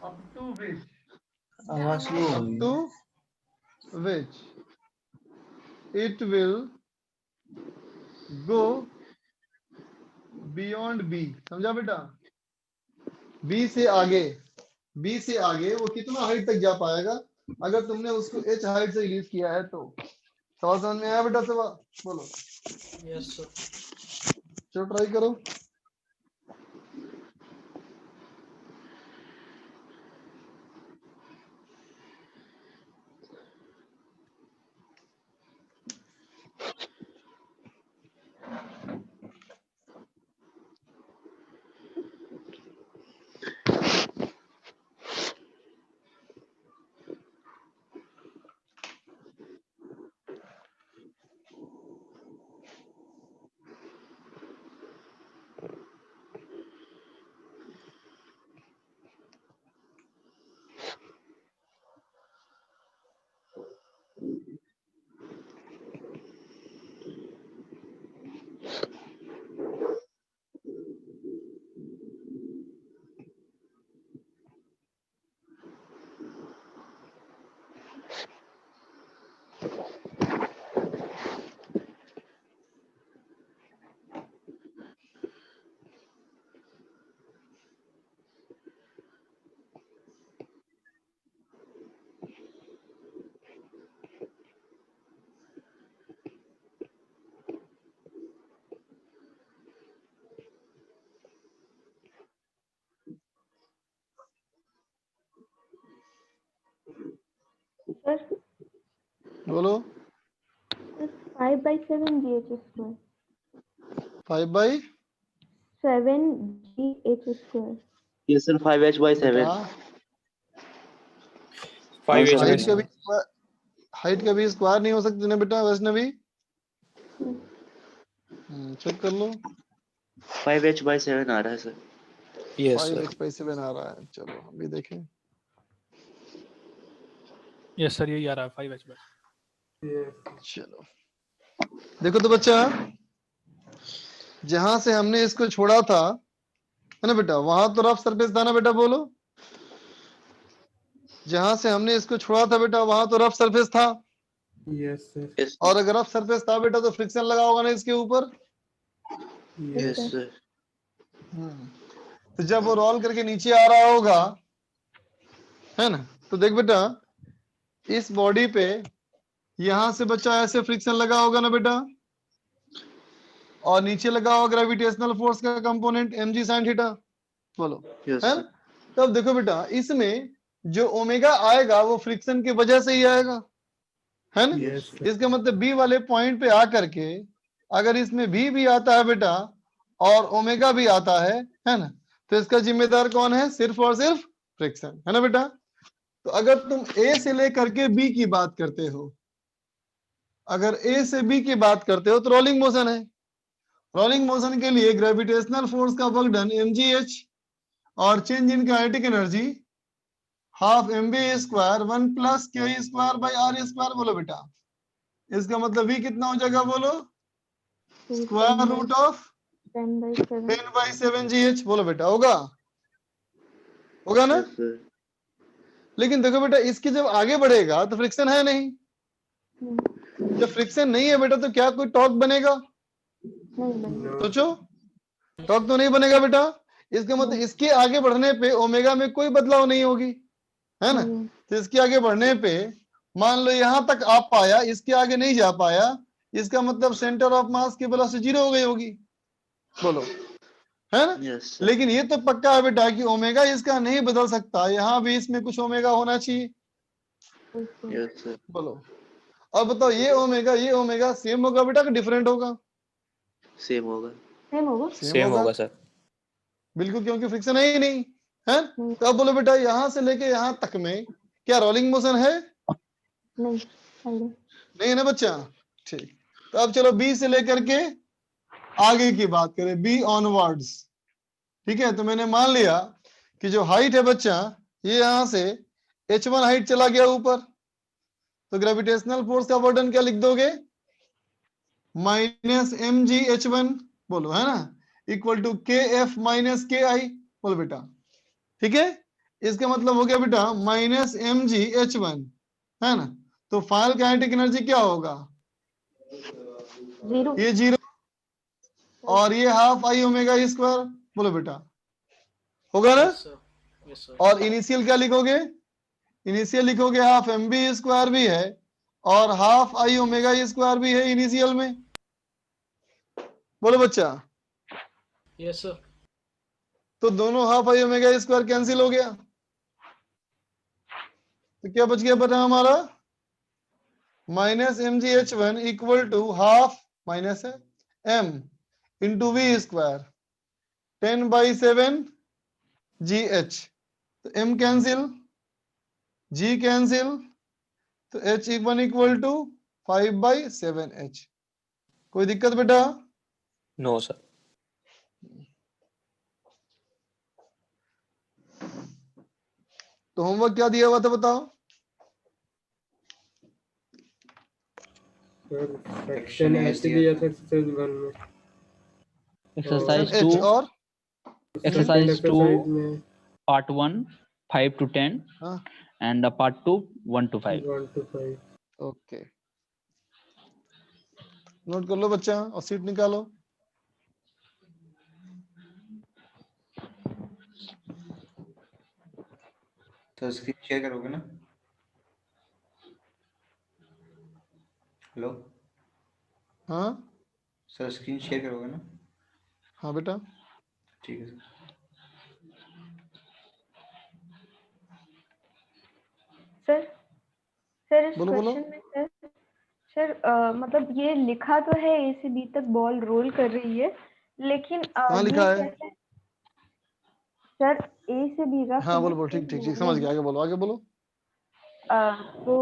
up to which it will go beyond B। समझा बेटा? B से आगे वो कितना हाइट तक जा पाएगा अगर तुमने उसको H हाइट से रिलीज किया है तो। सवाल समझ में आया बेटा? सवाल बोलो। Yes sir. चलो ट्राई करो। सर बोलो। 5/7 GH²। 5/7 GH²। ये sir 5h/7। Five H height by का भी हाइट का भी स्क्वायर नहीं हो सकती ना बेटा वैष्णवी? चेक कर लो। 5h/7 आ रहा है सर। यस सर 5h/7 आ रहा है। चलो हम भी देखें। यस सर, यही आ रहा है 5h बाई। चलो देखो तो बच्चा, जहां से हमने इसको छोड़ा था है ना बेटा, वहां तो रफ सरफेस था ना बेटा, बोलो। जहां से हमने इसको छोड़ा था बेटा वहां तो रफ सरफेस था। Yes sir. यस और अगर रफ सरफेस था बेटा तो फ्रिक्शन लगा होगा ना इसके ऊपर। Yes sir. तो जब वो रोल करके नीचे आ रहा होगा, है ना, तो देख बेटा इस बॉडी पे यहां से बच्चा ऐसे फ्रिक्शन लगा होगा ना बेटा, और नीचे लगा होगा ग्रेविटेशनल फोर्स का कंपोनेंट mg sin थीटा, बोलो यस है सर। ना। तब देखो बेटा इसमें जो ओमेगा आएगा वो फ्रिक्शन की वजह से ही आएगा, है ना। Yes sir. इसका मतलब बी वाले पॉइंट पे आकर के अगर इसमें भी आता है बेटा और ओमेगा भी आता है ना, तो इसका जिम्मेदार कौन है, सिर्फ और सिर्फ फ्रिक्शन, है ना बेटा। तो अगर तुम ए से लेकर के बी की बात करते हो, अगर ए से बी की बात करते हो तो रोलिंग मोशन है। रोलिंग मोशन के लिए ग्रेविटेशनल फोर्स का वर्क डन mgh और change in kinetic energy half mv square 1 plus k square by r square. बोलो बेटा इसका मतलब v कितना हो जाएगा, बोलो स्क्वायर रूट ऑफ 10/7 10/7 gh। बोलो बेटा होगा, होगा ना। Yes sir. लेकिन देखो बेटा इसके जब आगे बढ़ेगा तो फ्रिक्शन है नहीं, जब फ्रिक्शन नहीं है बेटा तो क्या कोई टॉर्क बनेगा, नहीं बनेगा। सोचो टॉर्क तो नहीं बनेगा बेटा। इसका मतलब इसके आगे बढ़ने पे ओमेगा में कोई बदलाव नहीं होगी, है ना। तो इसके आगे बढ़ने पे मान लो यहां तक आ पाया, इसके आगे नहीं जा पाया, इसका मतलब सेंटर ऑफ मास की वेलोसिटी 0 हो गई होगी, बोलो है ना। Yes sir. लेकिन ये तो पक्का है बेटा कि ओमेगा इसका नहीं बदल सकता, यहाँ भी इसमें कुछ ओमेगा होना चाहिए, यस सर। बोलो। अब बताओ ये ओमेगा सेम होगा बेटा कि डिफरेंट होगा, सेम होगा। सेम होगा। सेम होगा सर। बिल्कुल, क्योंकि फ्रिक्शन है ही नहीं, है। तो अब बोलो बेटा यहां से लेके यहां तक में क्या रोलिंग मोशन है, नहीं नहीं है ना बच्चा, ठीक। तो अब चलो बी से लेकर के आगे की बात करें, बी ऑनवर्ड्स, ठीक है। तो मैंने मान लिया कि जो हाइट है बच्चा ये यहां से h1 हाइट चला गया ऊपर, तो ग्रेविटेशनल फोर्स का वर्डन क्या लिख दोगे, माइनस mgh1, बोलो है ना, equal to kf minus ki, बोलो बेटा, ठीक है। इसका मतलब हो गया बेटा माइनस mgh1, है ना। तो फाइनल काइनेटिक एनर्जी क्या होगा, 0। ये 0 और ये हाफ आई ओमेगा स्क्वायर, बोलो बेटा होगा ना। Yes sir. Yes sir. और इनिशियल क्या लिखोगे, इनिशियल लिखोगे हाफ एम बी स्क्वायर भी है और हाफ आई ओमेगा स्क्वायर भी है इनिशियल में, बोलो बच्चा। Yes sir. तो दोनों half I omega square cancel हो गया, तो क्या बच गया बेटा हमारा, minus m g h one equal to half minus है m into v square 10/7 g h. तो एम कैंसिल, जी कैंसिल, तो h one equal to 5/7 h. कोई दिक्कत बेटा, नो सर। तो होमवर्क क्या दिया हुआ था बताओ, सेक्शन ऐसे दिया था एक्सरसाइज 1 में, एक्सरसाइज एच 2, और एक्सरसाइज 2 एक्सरसाइज में पार्ट 1 5 to 10 हाँ and part 2 1 to 5. 1 to 5। Okay, note कर लो बच्चा और सीट निकालो। तो स्क्रीन शेयर करोगे ना, हेलो हाँ सर, स्क्रीन शेयर करोगे ना, हाँ बेटा, ठीक है सर। सर सर इस बोलो बोलो। क्वेश्चन में सर मतलब ये लिखा तो है ए से बी तक बॉल रोल कर रही है, लेकिन कहाँ ये लिखा है, कैसे सर, ए से बी रफ हाँ है ना, बोलो बोलो, ठीक ठीक ठीक, समझ गया, आगे बोलो, आगे बोलो। तो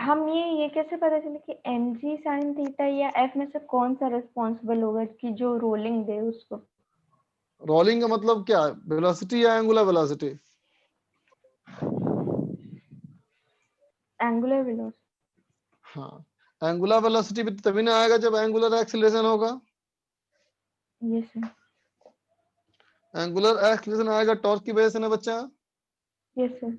हम ये कैसे पता चले कि एम जी साइन थीटा या एफ में से कौन सा रिस्पॉन्सिबल होगा कि जो रोलिंग दे उसको। रोलिंग का मतलब क्या, वेलोसिटी या एंगुलर वेलोसिटी, एंगुलर वेलोसिटी। हाँ एंगुलर वेलोसिटी भी तभी ना आएगा जब एंगुलर एक्सीलरेशन होगा, यस सर। एंगुलर एक्सीलरेशन आएगा टॉर्क की वजह से ना बच्चा। Yes sir.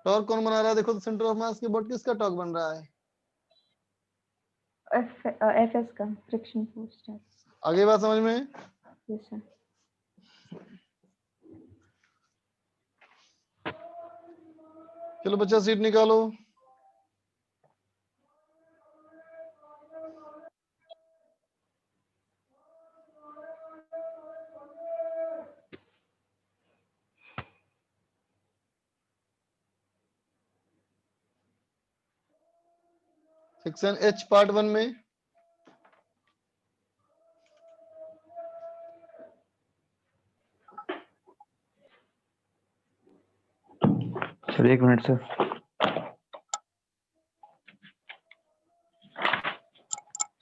टॉर्क कौन बना रहा है, देखो तो सेंटर ऑफ मास के बोर्ड किसका टॉर्क बन रहा है, एफ एस का फ्रिक्शन फोर्स। आगे बात समझ में। Yes sir. चलो बच्चा सीट निकालो। सेक्शन एच पार्ट 1 में sir 1 minute sir.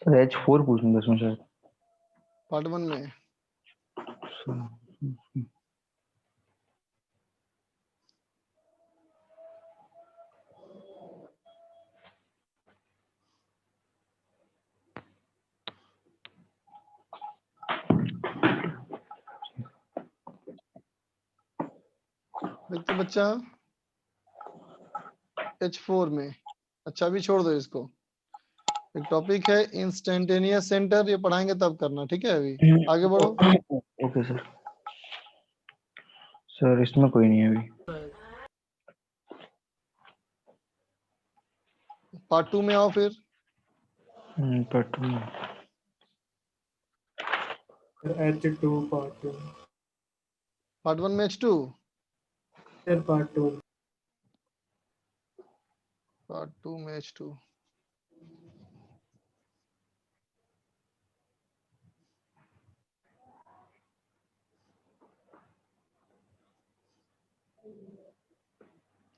Sir H4 पूछूंगा इसमें सर। पार्ट 1 में देखते बच्चा H4 में। अच्छा अभी छोड़ दो इसको। एक टॉपिक है इंस्टेंटेनियस सेंटर, ये पढ़ाएंगे तब करना, ठीक है। अभी आगे बढ़ो। Okay sir. सर इसमें कोई नहीं है अभी। पार्ट 2 में आओ फिर। पार्ट 2 में H2 पार्ट 2 पार्ट 1 में H2, सर पार्ट 2 पार्ट 2 में H2।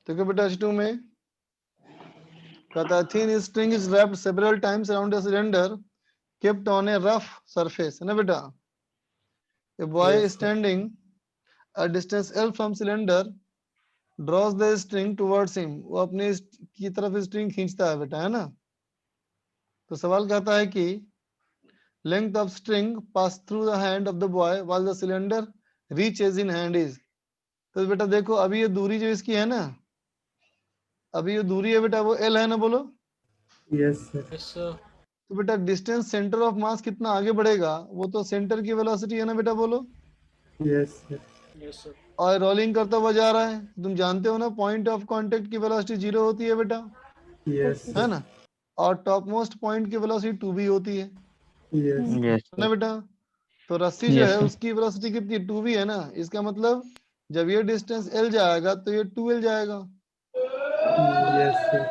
देखो बेटा H2 में कहता है thin string is wrapped several times around a cylinder kept on a rough surface, है ना बेटा। A boy Yes, sir. standing a distance L from cylinder draws the string towards him, वो अपने की तरफ स्ट्रिंग खींचता है बेटा, है ना। तो सवाल कहता है कि length of string pass through the hand of the boy while the cylinder reaches in hand is। तो बेटा देखो अभी ये दूरी जो इसकी है ना, अभी ये दूरी है बेटा वो L है ना, बोलो। Yes, sir. Yes sir. तो बेटा डिस्टेंस सेंटर ऑफ मास कितना आगे बढ़ेगा वो तो सेंटर की वेलोसिटी है ना बेटा, बोलो। Yes, sir. Yes sir. और रोलिंग करता हुआ जा रहा है, तुम जानते हो ना पॉइंट ऑफ कांटेक्ट की वेलोसिटी 0 होती है बेटा, Yes, है sir. ना। और टॉप मोस्ट पॉइंट की वेलोसिटी 2 भी होती है Yes. यस ना बेटा। तो रस्सी जो Yes, है sir. उसकी वेलोसिटी कितनी 2 भी है ना। इसका मतलब जब ये डिस्टेंस L जाएगा तो ये 2L जाएगा। Yes, sir.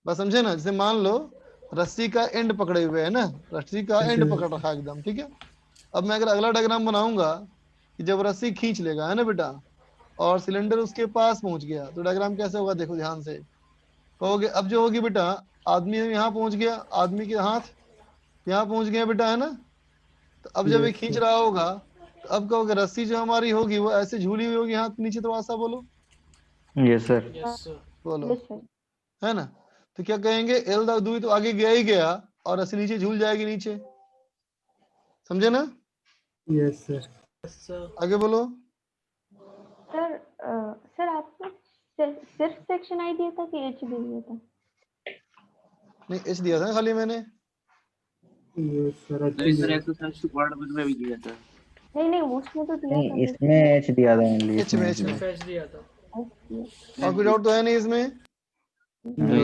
बस समझे ना। जैसे मान लो रस्सी का एंड पकड़े हुए है ना, रस्सी का एंड पकड़ रखा है एकदम, ठीक है। अब मैं अगर अगला डायग्राम बनाऊंगा कि जब रस्सी खींच लेगा, है ना बेटा, और सिलेंडर उसके पास पहुंच गया तो डायग्राम कैसे होगा, देखो ध्यान से। कहोगे अब जो होगी बेटा, आदमी यहाँ पहुंच गया, आदमी के हाथ यहाँ पहुंच गया बेटा, है ना। तो अब जब ये Yes, खींच sir. रहा होगा तो अब कहोगे रस्सी जो हमारी होगी वो ऐसे झूली हुई होगी हाथ नीचे, तो ऐसा बोलो, यस सर। Yes sir. बोलो, यस सर। है ना। तो क्या कहेंगे एल दूरी तो आगे गया ही गया और रस्सी नीचे झूल जाएगी नीचे, समझे ना। Yes, sir. Yes sir. आगे बोलो। सर सर आपने सिर्फ सेक्शन आई दिया था कि एच भी दिया था? नहीं एच दिया था खाली मैंने। Yes, sir. नहीं सर एक्सरसाइज 2.1 में भी दिया था। नहीं नहीं उसमें तो दिया था। इसमें एच दिया था ओनली। एच में फैच दिया था। और कोई डाउट तो है नहीं इसमें। No.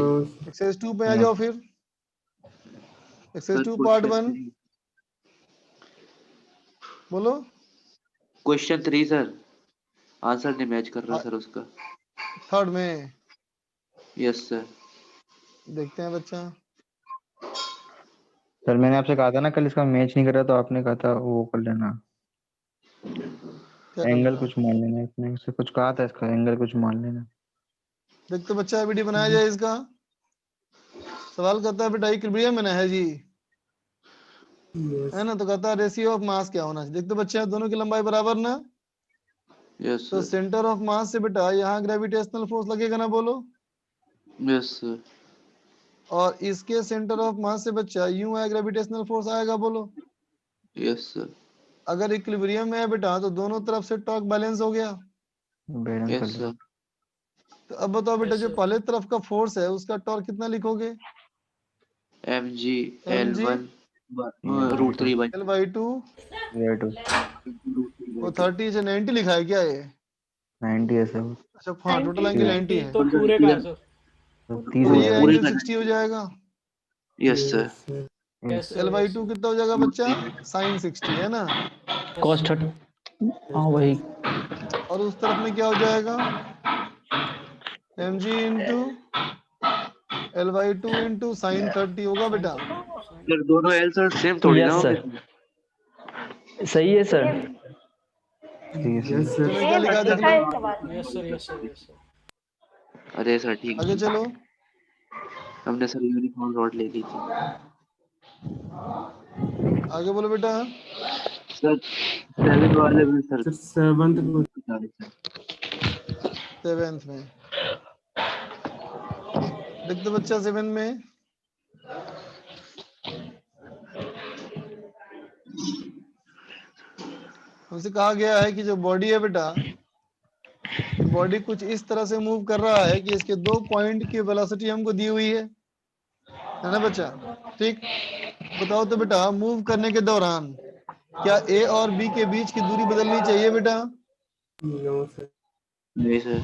एक्सरसाइज 2 पे आ जाओ फिर। एक्सरसाइज 2 पार्ट 1 बोलो। क्वेश्चन 3 सर, आंसर नहीं मैच कर रहा सर उसका। थर्ड में यस सर। देखते हैं बच्चा। सर मैंने आपसे कहा था ना कल इसका मैच नहीं कर रहा, तो आपने कहा था वो कर लेना, क्या कर एंगल लेना? कुछ मान लेना। इसने से कुछ कहा था, इसका एंगल कुछ मान लेना। देखते बच्चा वीडियो बनाया जाए इसका। सवाल करता है बेटा इक्विलिब्रियम में ना है जी, Yes. है ना। तो कहता है रेशियो ऑफ मास क्या होना चाहिए। देखते बच्चा दोनों की लंबाई बराबर ना, यस तो सर। सेंटर ऑफ मास से बेटा यहाँ ग्रेविटेशनल फोर्स लगेगा ना, बोलो। Yes sir. और इसके सेंटर ऑफ मास से बच्चा यूं है ग्रेविटेशनल फोर्स आएगा, बोलो। Yes sir. अगर इक्विलिब्रियम में है बेटा तो दोनों तरफ से टॉर्क बैलेंस हो गया। बैलेंस कर यस लो। सर। तो अब बताओ बेटा Yes, जो sir. पहले तरफ का फोर्स है उसका टॉर्क कितना लिखोगे? mg mg L1 √3 L/2 where to वो 30 से 90 लिखा है क्या ये? 90 है सर। अच्छा हाँ, टोटल एंगल 90 है, तो पूरे का है सर। 30 तो हो ये जाएगा। पूरे एंगल का 60 हो जाएगा। Yes sir. Yes sir. L/2 कितना हो जाएगा बच्चा? sin 60 है ना। cos 30 हाँ वही और उस तरफ में क्या हो जाएगा? mg into L/2 into sin 30 होगा बेटा। सर दोनों एल सर सेम थोड़ी ना यस होंगे? सर सही है सर। इसमें क्या लिखा है देख इसका लो। है सवाल। Yes sir. Yes sir. Yes sir. अरे सर ठीक आगे है, चलो। हमने सर यूनिफॉर्म रॉड ले ली थी। आगे बोलो बेटा। सर 7 वाले में सर 7th सेवेंथ में लिख दो बच्चा। 7 में हमसे कहा गया है कि जो बॉडी है बेटा, ये बॉडी कुछ इस तरह से मूव कर रहा है कि इसके 2 पॉइंट की वेलोसिटी हमको दी हुई है ना बच्चा? ठीक, बताओ तो बेटा, मूव करने के दौरान क्या ए और बी के बीच की दूरी बदलनी चाहिए बेटा? No sir. नहीं सर।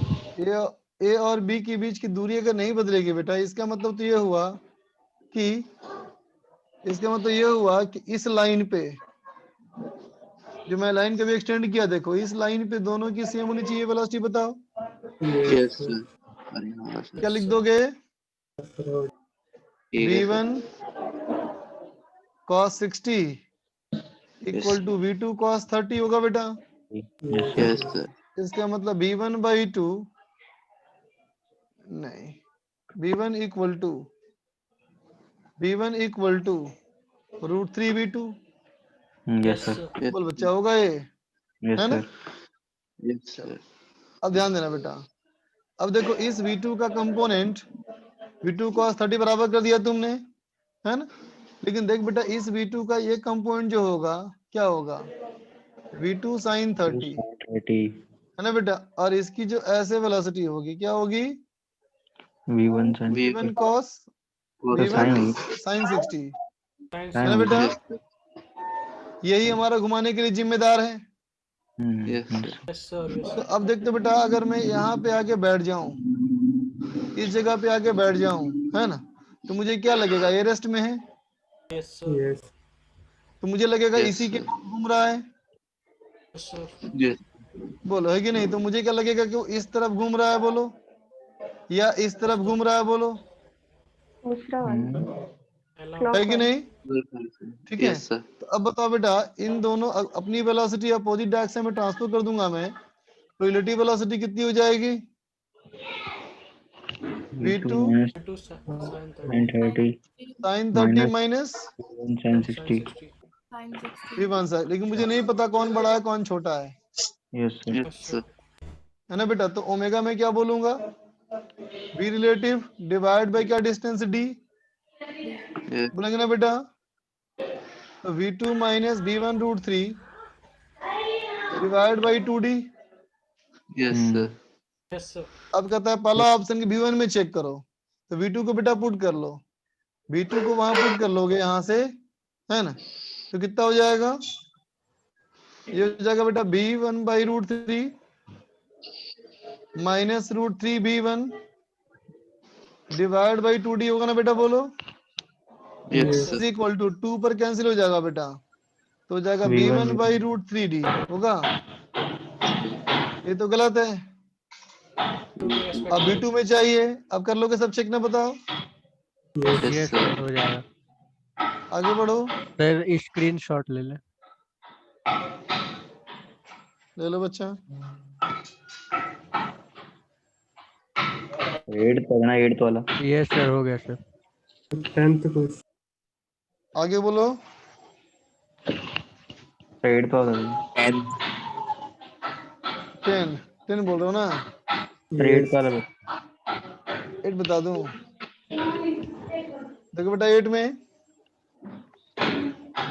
ए और बी के बीच की दूरी अगर नहीं बदलेगी बेटा, इसका मतलब तो ये हुआ कि इस लाइन पे, जो मैं लाइन कभी एक्सटेंड किया, देखो इस लाइन पे दोनों की सेम होनी चाहिए वेलोसिटी। बताओ यस सर। अरे हाँ सर। क्या लिख दोगे? ठीक है sir. v1 cos 60 equal to v2 cos 30 होगा बेटा। Yes sir. इसका मतलब v1 बाई 2 नहीं, v1 equal to √3v2। Yes sir. बोल बच्चा, होगा ये? है ना? Yes sir. अब ध्यान देना बेटा। अब देखो इस v2 का कंपोनेंट v2 cos 30 बराबर कर दिया तुमने, है ना? लेकिन देख बेटा, इस v2 का ये कंपोनेंट जो होगा क्या होगा? v2 sin 30 है ना बेटा। और इसकी जो ऐसे वेलोसिटी होगी क्या होगी? v1 cos sin 60 है ना बेटा। यही हमारा घुमाने के लिए जिम्मेदार है। Yes sir. Yes sir. Yes तो अब देखते बेटा, अगर मैं यहाँ पे आके बैठ जाऊं, इस जगह पे आके बैठ जाऊं, है ना, तो मुझे क्या लगेगा? ये रेस्ट में है, सर। यस तो मुझे लगेगा Yes, इसी के sir. घूम रहा है। Yes sir. यस बोलो, है कि नहीं? तो मुझे क्या लगेगा कि वो इस तरफ घूम रहा है, बोलो, या इस तरफ घूम रहा है, बोलो, दूसरा वाला है कि नहीं? ठीक है। Yes sir. तो अब बताओ बेटा, इन दोनों अपनी वेलोसिटी अपोजिट डायरेक्शन में ट्रांसफर कर दूंगा मैं, तो रिलेटिव वेलोसिटी कितनी हो जाएगी? v2 2 sin sin 30 minus sin 60। sin 60 v1 side. लेकिन मुझे नहीं पता कौन बड़ा है कौन छोटा है, यस सर। है ना बेटा? तो ओमेगा में क्या बोलूंगा? v रिलेटिव डिवाइड बाय क्या डिस्टेंस d, बोलेंगे ना बेटा? तो v2 minus v1 √3 divide by 2d। Yes sir. Yes sir. अब कहता है पहला ऑप्शन के v1 में चेक करो, तो v2 को बेटा पुट कर लो, v2 को वहां पुट कर लोगे यहाँ से, है ना, तो कितना हो जाएगा? ये हो जाएगा बेटा v1 by √3 minus √3 v1 divide by 2d होगा ना बेटा? बोलो, yes is sir. Equal to 2 पर कैंसिल हो जाएगा बेटा, तो हो जाएगा v1 बाई √3d होगा। ये तो गलत है। अब v2 में चाहिए, अब कर लोगे सब चेक ना? बताओ, यस सर। हो जाएगा आगे बढ़ो, सर। स्क्रीनशॉट ले ले। ले लो बच्चा। 8th वाला। यस सर, हो गया सर। 10th को आगे बोलो। 8th वाला। 10 बोल रहे हो ना? 8th वाला। 8 बता दूं? देखो बेटा, 8 में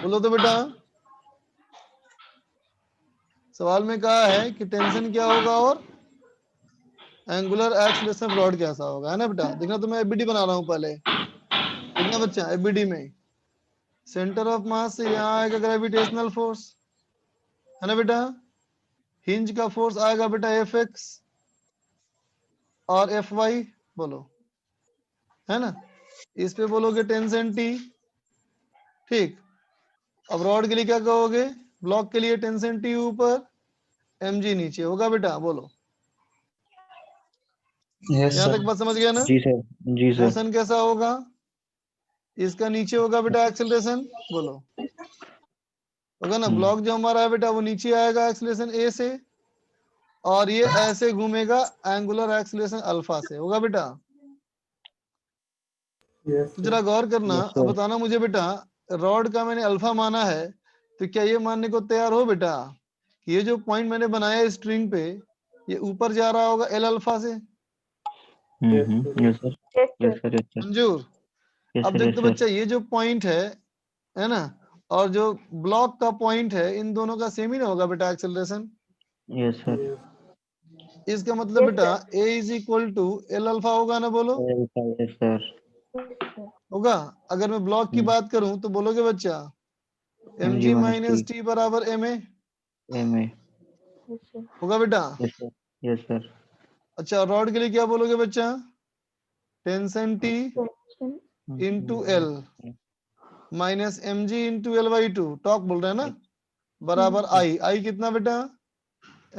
बोलो तो बेटा, सवाल में कहा है कि टेंशन क्या होगा और एंगुलर एक्सीलरेशन ऑफ रॉड कैसा होगा, है ना बेटा? देखना, तो मैं एफबीडी बना रहा हूं पहले। देखना बच्चा, एफबीडी में सेंटर ऑफ मास से यहाँ आएगा ग्रेविटेशनल फोर्स, है ना बेटा? हिंज का फोर्स आएगा बेटा एफ एक्स और एफ वाई, बोलो, है ना। इस पे बोलोगे टेंशन टी, ठीक। अब रॉड के लिए क्या कहोगे, ब्लॉक के लिए टेंशन टी ऊपर, mg नीचे, होगा बेटा, बोलो। यस यहाँ सर। तक बात समझ गया ना। जी सर, जी सर। मोशन कैसा होगा, इसका नीचे होगा बेटा एक्सेलरेशन, बोलो, होगा ना। ब्लॉक जो हमारा है बेटा वो नीचे आएगा एक्सेलरेशन ए से, और ये ऐसे घूमेगा एंगुलर एक्सेलरेशन अल्फा से, होगा बेटा। यस तो जरा गौर करना, Yes, अब sir. बताना मुझे बेटा, रॉड का मैंने अल्फा माना है, तो क्या ये मानने को तैयार हो बेटा कि ये जो पॉइंट मैंने बनाया स्ट्रिंग पे, ये ऊपर जा रहा होगा एल अल्फा से, yes sir, yes yes sir. Sir, yes sir, मंजूर। यस अब सर, देख यस तो सर, बच्चा, ये जो पॉइंट है ना, और जो ब्लॉक का पॉइंट है, इन दोनों का सेम ही ना होगा बेटा एक्सेलरेशन। यस सर, इसका मतलब Yes, बेटा a is equal to L alpha होगा ना, बोलो, यस सर, होगा। अगर मैं ब्लॉक की बात करूं तो बोलोगे बच्चा mg mg minus minus t T बराबर ma, ma, होगा बेटा। यस सर, यस सर, अच्छा, रॉड के लिए क्या बोलोगे बच्चा, tension T into L minus mg into L by two, talk बोल रहे हैं ना, बराबर आई कितना बेटा,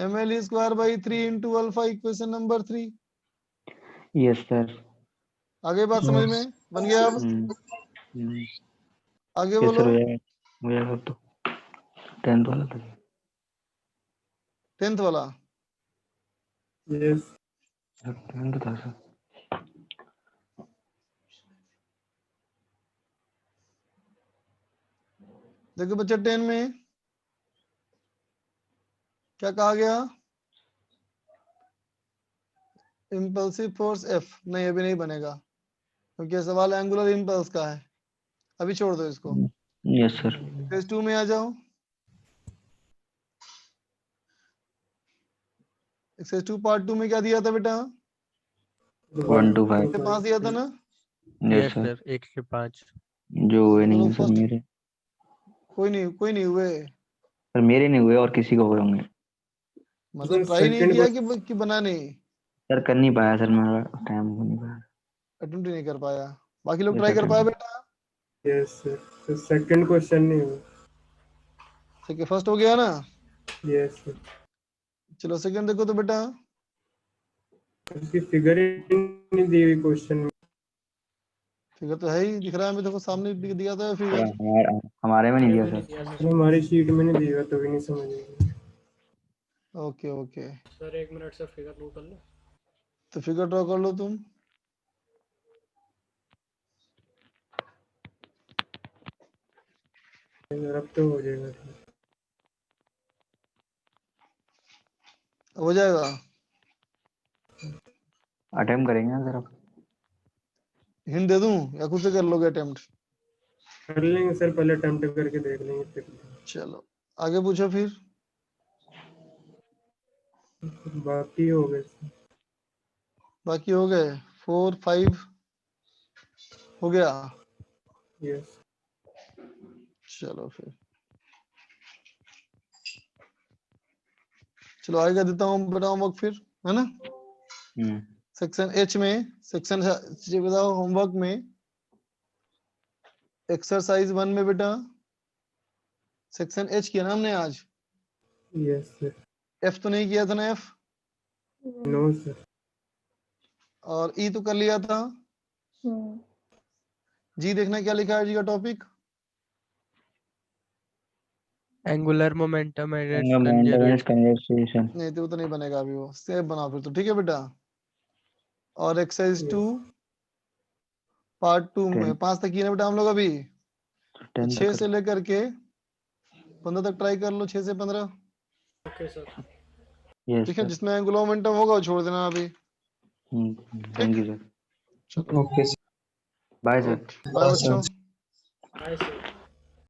ml square by 3 into alpha, equation number 3। Yes sir, आगे बात समझ में बन गया। अब आगे यस बोलो, सर, हो जाएगा तो 10th वाला था। 10th वाला। यस 10th था सर। देखो बच्चा, 10 में क्या कहा गया, इम्पल्सिव फोर्स एफ, नहीं अभी नहीं बनेगा, क्योंकि सवाल एंगुलर इम्पल्स का है, अभी छोड़ दो इसको। यस सर, फेज 2 में आ जाओ। एक्सरसाइज 2 पार्ट 2 में क्या दिया था बेटा, 1 to 5, 5 दिया था ना। यस यस सर, सर 1 से 5। जो हुए नहीं चलो है सर फर्स्ट, मेरे, कोई नहीं हुए, सर मेरे नहीं हुए और किसी को हुए होंगे मतलब ट्राई नहीं सेकंड किया कि बना नहीं, सर, कर नहीं पाया सर, मेरा टाइम हो नहीं पाया। अटेम्प्ट नहीं कर पाया, बाकी लोग यस ट्राई कर पाए सर, बेटा। यस सर, तो सेकंड क्वेश्चन नहीं हुआ। ठीक है, फर्स्ट हो गया ना। यस सर, चलो सेकंड देखो तो बेटा, उसकी फिगर ही नहीं दी हुई क्वेश्चन में। फिगर तो है ही, दिख रहा है हमें, देखो सामने दिया था सर फिगर। हमारे में नहीं मेरे दिया में नहीं सर। दिया सर। सर हमारी शीट में नहीं दी हुआ, तो भी नहीं समझेंगे। ओके ओके, सर 1 मिनट से फिगर ड्रॉ कर लो। तो फिगर ड्रॉ कर लो तुम। अब तो हो जाएगा। हो जाएगा, अटेम्प्ट करेंगे ना सर अब। हिंट दे दूं या खुद से कर लोगे अटेम्प्ट। कर लेंगे सर, पहले अटेम्प्ट करके देख लेंगे फिर। चलो आगे पूछो फिर। बाकी हो गए सर। बाकी हो गए 4 5 हो गया। यस चलो फिर, चलो आगे देता हूँ बेटा होमवर्क फिर, है ना। सेक्शन एच में, सेक्शन बताओ होमवर्क में, एक्सरसाइज 1 में बेटा, सेक्शन एच किया ना हमने आज, यस सर। एफ तो नहीं किया था ना, एफ नो सर। और ई तो कर लिया था। जी देखना क्या लिखा है जी का topic, angular momentum and it's conversation. नहीं तो नहीं बनेगा अभी, वो सेव बनाओ फिर तो, ठीक है बेटा। और एक्सरसाइज 2 पार्ट 2 में 5 तक किए ना बेटा हम लोग अभी, तो 6 से लेकर के 15 तक ट्राई कर लो, 6 से 15। Okay sir. ठीक है, जिसमें एंगुलर मोमेंटम होगा वो छोड़ देना अभी। Thank you sir. चलो okay sir, bye sir. Bye बच्चों। Bye sir.